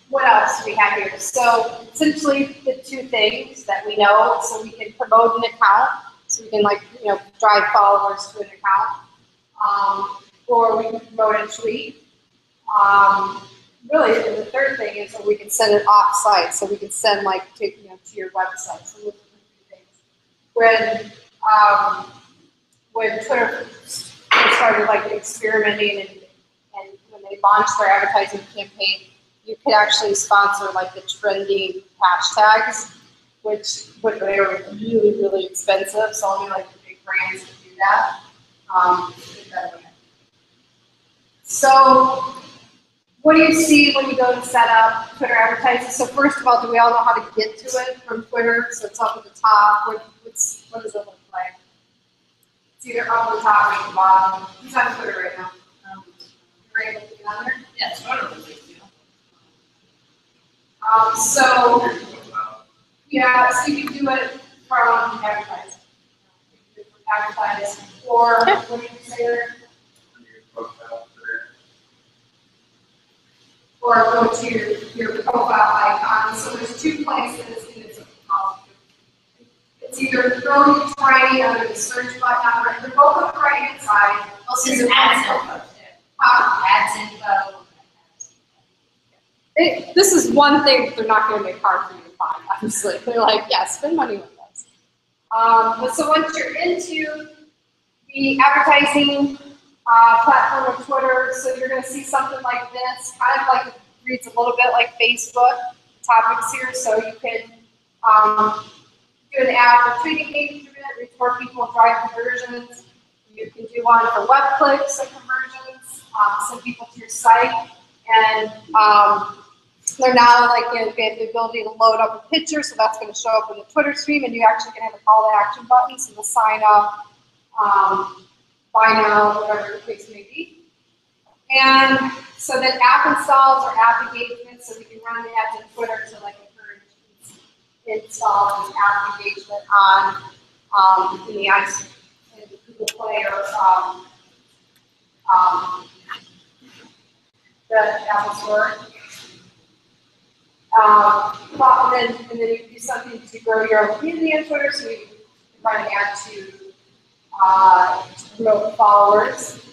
What else do we have here? So essentially the two things that we know. So we can promote an account. So we can drive followers to an account. Or we can promote a tweet. Really, the third thing is that we can send it off-site, so we can send to your website. So those are the three things. When Twitter started experimenting and when they launched their advertising campaign, you could actually sponsor the trending hashtags, which they were really, really expensive. So only the big brands could do that. So what do you see when you go to set up Twitter advertising? So first of all, do we all know how to get to it from Twitter? So it's up at the top. What does it look like? It's either up at the top or at the bottom. Who's on Twitter right now? You're able to get on there? Yeah, it's totally big deal. So you can do it from advertising. You can do it from advertising, or what do you say there? Or go to your profile icon. So there's two places in this policy. It's either really tiny under the search button, they're both on the right hand side. Also, there's ads info too. Ads info. This is one thing that they're not going to make hard for you to find, obviously. They're like, yeah, spend money with us. But so once you're into the advertising platform of Twitter, so you're going to see something like this, kind of reads a little bit like Facebook topics here, so you can do an ad for tweet engagement, reach more people, drive conversions. You can do one for web clicks and conversions, send people to your site, and they're now they have the ability to load up a picture, so that's going to show up in the Twitter stream, and you actually can have a call to action button, so the sign up, buy now, whatever the case may be. And so then app installs or app engagement, so we can run the ads in Twitter to like encourage install and app engagement on in the ice in Google Play or the Apple Store. And then you can do something to grow your community on Twitter, so you can run an ad to promote followers.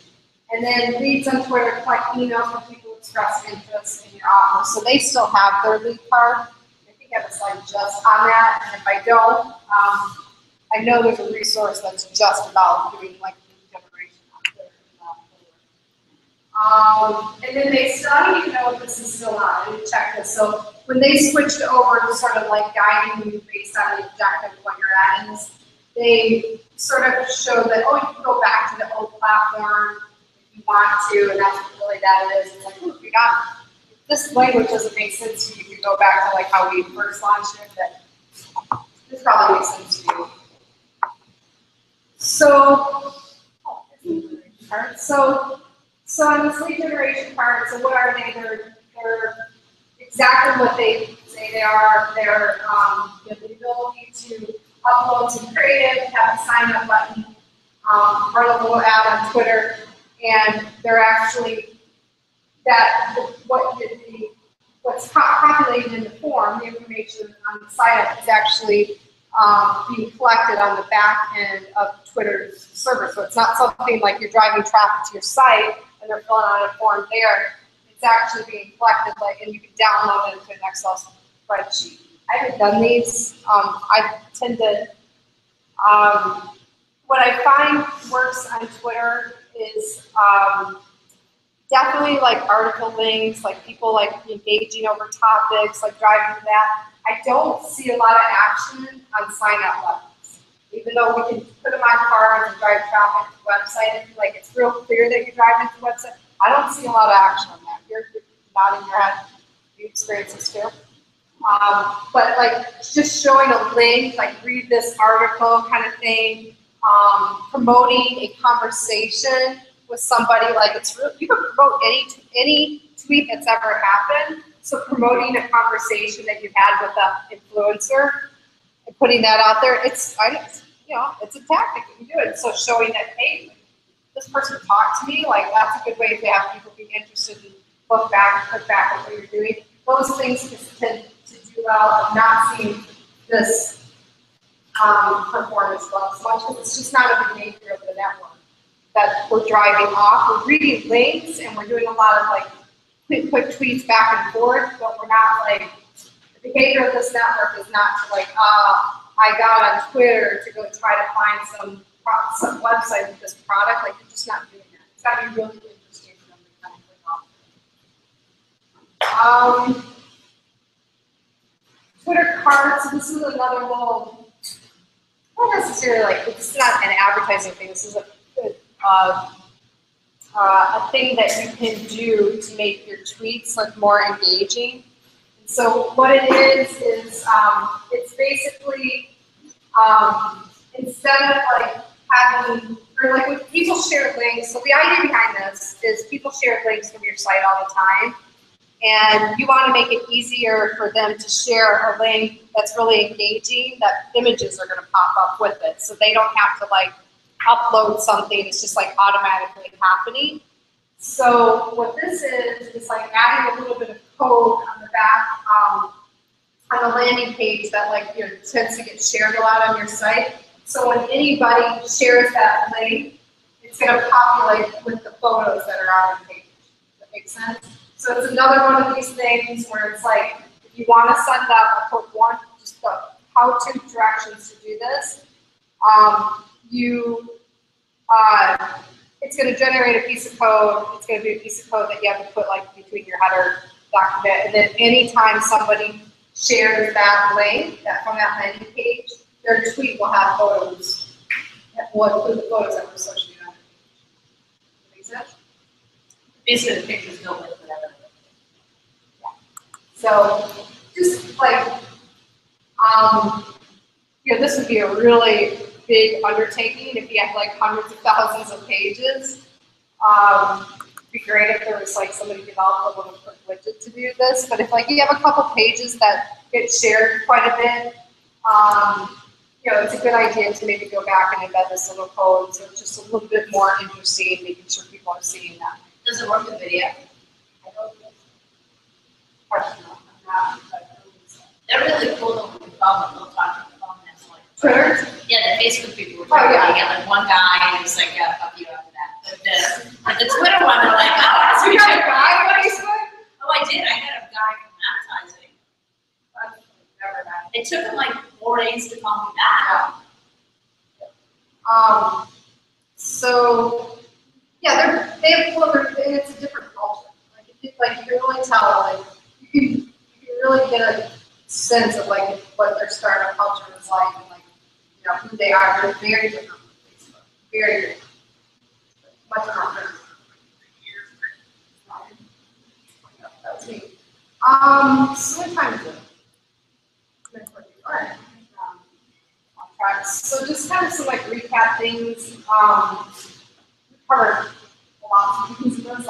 And then leads on Twitter, collect emails when people express interest in your offer. So they still have their lead card. I think I have a slide just on that. And if I don't, I know there's a resource that's just about doing like lead generation on Twitter. And then they still, I don't even know if this is still on. I didn't check this. So when they switched over to sort of like guiding you based on the objective of what your ad is, they sort of show that, oh, you can go back to the old platform if you want to, and that's what really that is. It's like, oh, we got this language doesn't make sense to you. You can go back to like how we first launched it, but this probably makes sense to you. So, so on this lead generation part, so what are they? They're exactly what they say they are. They're you have the ability to upload some creative, have a sign up button, run a little ad on Twitter, and they're actually what's populated in the form, the information on the sign up is actually being collected on the back end of Twitter's server. So it's not something like you're driving traffic to your site and they're filling out a form there. It's actually being collected, and you can download it into an Excel spreadsheet. I haven't done these. I tend to, what I find works on Twitter is definitely like article links, like people like engaging over topics, like driving to that. I don't see a lot of action on sign up buttons. Even though we can put them on cards and drive traffic to the website, and like it's real clear that you're driving to the website, I don't see a lot of action on that. You're nodding your head. You experience this too. But like just showing a link, like read this article kind of thing, promoting a conversation with somebody, like it's real, you can promote any tweet that's ever happened. So promoting a conversation that you had with an influencer and putting that out there, it's a tactic you can do it. So showing that, hey, this person talked to me, like that's a good way to have people be interested and look back at what you're doing. Those things tend to do well. I'm not seeing this performance well as much because it's just not a behavior of the network that we're driving off. We're reading links and we're doing a lot of like quick tweets back and forth, but we're not like, the behavior of this network is not to like, I got on Twitter to go try to find some website with this product. Like you're just not doing that. It's got to be really interesting for them to kind of click off. Twitter cards, so this is another little, not necessarily like, it's not an advertising thing, this is a thing that you can do to make your tweets like more engaging. And so what it is it's basically instead of like having, or like when people share links, so the idea behind this is people share links from your site all the time, and you want to make it easier for them to share a link that's really engaging, that images are going to pop up with it, so they don't have to like upload something, it's just like automatically happening. So what this is like adding a little bit of code on the back, on the landing page that like tends to get shared a lot on your site. So when anybody shares that link, it's going to populate with the photos that are on the page. Does that make sense? So it's another one of these things where it's like, if you want to send out just the how-to directions to do this, it's going to generate a piece of code. It's going to be a piece of code that you have to put like between your header document, and then anytime somebody shares that link from that landing page, their tweet will have photos. Will include the photos that were associated on it. Make sense? Basically, the pictures go with whatever. Yeah. So just like, this would be a really big undertaking if you have like hundreds of thousands of pages. be great if there was like somebody developed a little quick widget to do this. But if like you have a couple pages that get shared quite a bit, you know, it's a good idea to maybe go back and embed this little code so it's just a little bit more interesting, making sure people are seeing that. Does it work with video? I don't think so. Question mark on that, but I don't think so. They're really cool though when you call them, they'll talk to the phone, that's like. Twitter? Yeah, the Facebook people were Oh, talking, yeah. you get like one guy and it's like, yeah, fuck you after that. But the Twitter one, they're like, oh, that's You what got you a guy on Facebook? Oh, I did, I had a guy from advertising. Never mind. It took him like 4 days to call me back. So yeah, they have well, it's a different culture. Like you can really tell, like you can really get a sense of like what their startup culture is like, and like you know who they are. They're very different from Facebook. Very different. Much more different. That was me. So what time is it? All right. So just kind of some like recap things. We covered lots of things in this.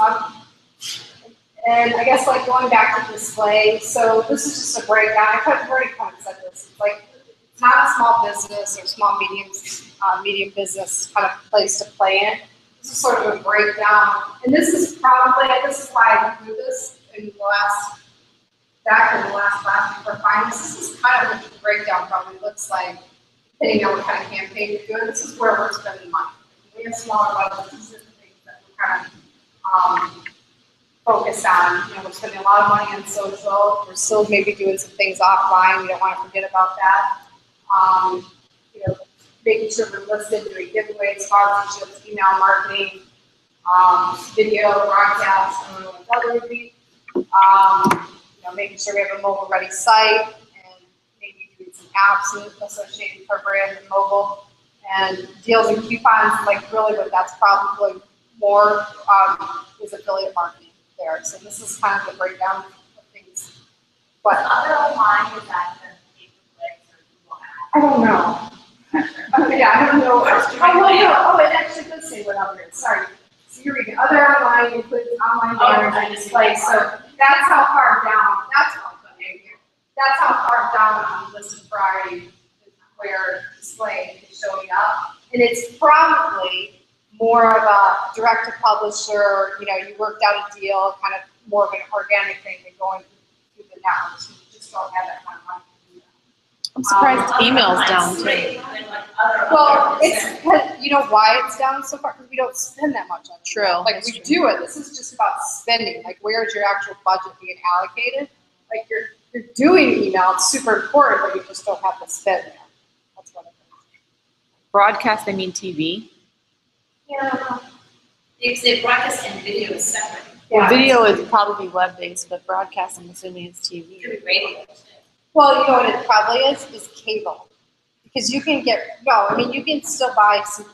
And I guess like going back to display. So this is just a breakdown. I've already kind of said this. It's like it's not a small business or small medium business kind of place to play in. This is sort of a breakdown. And this is why I do this in the last class before finals. This is kind of what the breakdown probably looks like, depending on what kind of campaign you're doing. This is where we're spending money. We have smaller budgets. These are the things that we're kind of focused on. You know, we're spending a lot of money on social. We're still maybe doing some things offline. We don't want to forget about that. You know, making sure we're listed, doing giveaways, sponsorships, email marketing, video, broadcast, I don't know what that would be. You know, making sure we have a mobile-ready site, and maybe doing some apps associated with our brand and mobile, and deals and coupons. Like really, what that's probably more is affiliate marketing there. So this is kind of the breakdown of things. But Other online is that the pay-per-clicks or Google Ads? I don't know. Yeah, I don't know. Oh, it actually does say what other is. Sorry. So you're reading other online includes online banners and displays. So that's how far down. That's what I'm putting here. That's how far down on the list of priority where display is showing up. And it's probably more of a direct to publisher. You know, you worked out a deal, kind of more of an organic thing than going through the networks. You just don't have that kind of money. I'm surprised email's down too. Well, it's, you know why it's down so far? Because we don't spend that much on it. True. Like we do it. This is just about spending. Like where's your actual budget being allocated? Like you're doing email. It's super important, but you just don't have to spend there. That's what it is. Broadcast, I mean TV. Yeah. They broadcast and video is separate. Well, video is probably web-based, but broadcast, I'm assuming, is TV. Could be radio. Well, you know what it probably is cable. Because you can get, no, I mean, you can still buy you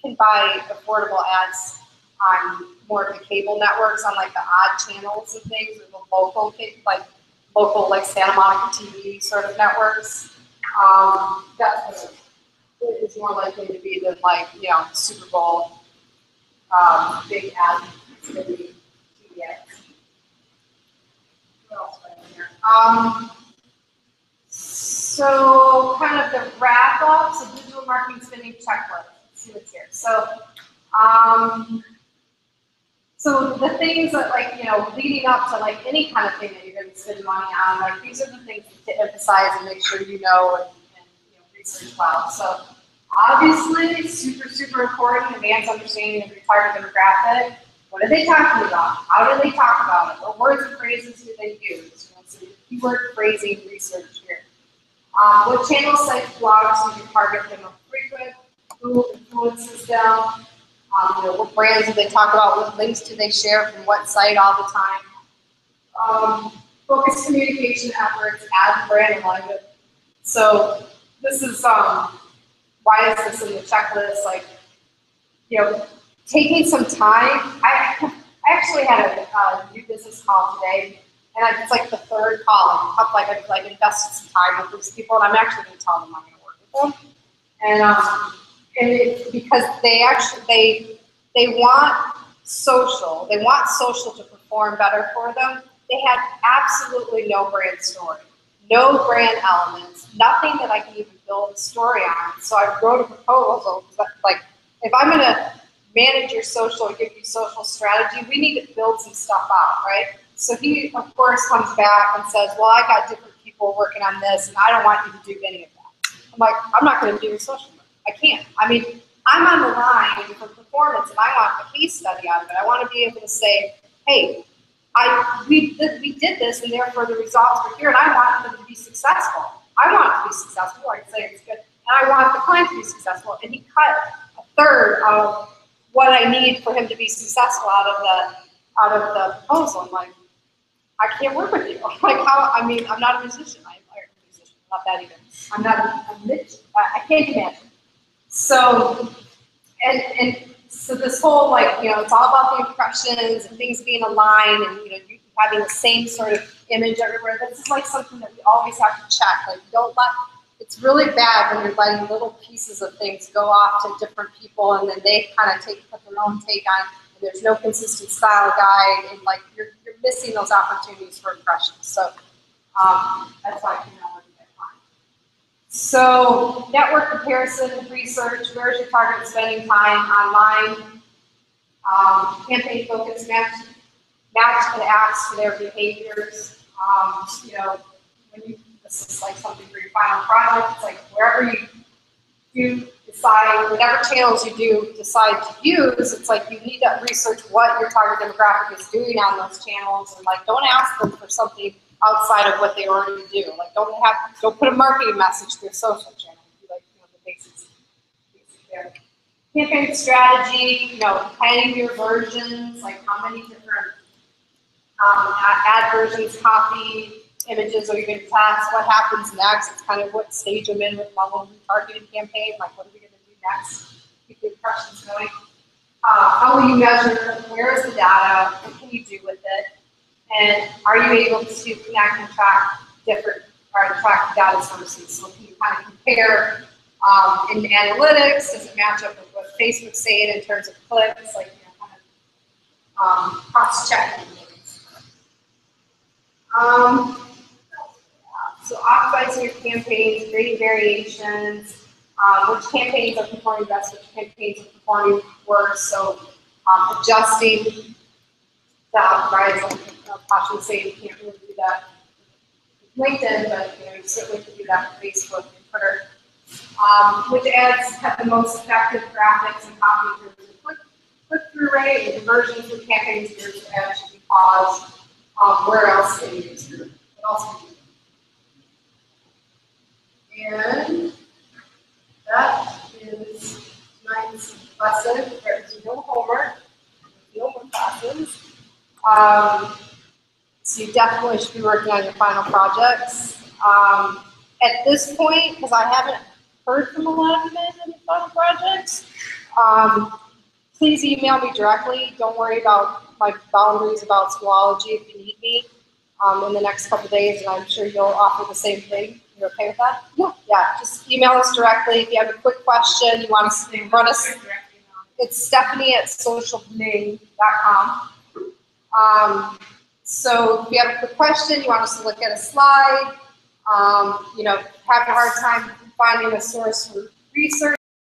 can buy affordable ads on more of the cable networks on like the odd channels and things, or the local like Santa Monica TV sort of networks. That's what it is more likely to be than like, you know, Super Bowl, big ad, TV ads. What else do I have here? So kind of the wrap up, so digital marketing spending checklist. Let's see what's here. So, so the things that like, you know, leading up to like any kind of thing that you're going to spend money on, like these are the things to emphasize and make sure you know and you know, research well. So obviously, super important, advanced understanding of your target demographic. What are they talking about? How do they talk about it? What words and phrases do they use? You know, so keyword phrasing research here. What channel sites, blogs do you target them most frequent? Who influences them? You know, what brands do they talk about? What links do they share from what site all the time? Focus communication efforts, add brand alignment. So this is why is this in the checklist? Like, you know, taking some time. I actually had a new business call today. And it's like the third call. I've invested some time with these people, and I'm actually going to tell them I'm going to work with them. And it's because they want social. They want social to perform better for them. They have absolutely no brand story, no brand elements, nothing that I can even build a story on. So I wrote a proposal, like, if I'm gonna manage your social or give you social strategy, we need to build some stuff out, right? So he, of course, comes back and says, well, I got different people working on this, and I don't want you to do any of that. I'm like, I'm not gonna do your social work. I can't. I mean, I'm on the line for performance, and I want a case study out of it. I want to be able to say, hey, we did this, and therefore the results are here, and I want them to be successful. I want it to be successful. I can say it's good, and I want the client to be successful. And he cut a third of what I need for him to be successful out of the proposal. I'm like, I can't work with you. Like, how? I mean, I'm not a musician. I'm a musician. I'm not that even. I'm not a musician. I can't imagine. So, and so this whole, like, you know, it's all about the impressions and things being aligned, and, you know, you having the same sort of image everywhere. This is like something that we always have to check. Like, don't let, it's really bad when you're letting little pieces of things go off to different people, and then they kind of put their own take on it, and there's no consistent style guide, and like you're missing those opportunities for impressions. So that's why I came out with that time. So network comparison research, where's your target spending time online? Campaign focus, match and acts to their behaviors. You know, when you, this is like something for your final project, it's like wherever you decide, whatever channels you do decide to use, it's like you need to research what your target demographic is doing on those channels, and like don't ask them for something outside of what they already do. Like don't put a marketing message to your social channel. Like, you know, the basics there. Campaign strategy, you know, planning your versions, like how many different ad versions, copy, images, or even text, what happens next. It's kind of what stage I'm in with my own targeting campaign, like what are we going to do next, keep the impressions going. How will you measure, where is the data, what can you do with it, and are you able to connect and track track data sources? So can you kind of compare in analytics, does it match up with what Facebook's saying in terms of clicks, like, you know, kind of cross-checking things. So optimizing your campaigns, creating variations, which campaigns are performing best, which campaigns are performing worse. So adjusting that, right? So Pasha was saying you can't really do that with LinkedIn, but you know, you certainly can do that with Facebook and Twitter. Which ads have the most effective graphics and copy in terms of click-through rate, and conversions with campaigns, which ads should be paused. Where else can you use it? What else can you do? And that is tonight's lesson. There's no homework, no more classes. So you definitely should be working on your final projects. At this point, because I haven't heard from a lot of you guys on your final projects, please email me directly. Don't worry about my boundaries about Schoology if you need me in the next couple of days, and I'm sure you'll offer the same thing. You're okay with that? Yeah, just email us directly. If you have a quick question, you want us to run us, it's Stephanie@socialbling.com. So if you have a quick question, you want us to look at a slide, you know, have a hard time finding a source for research,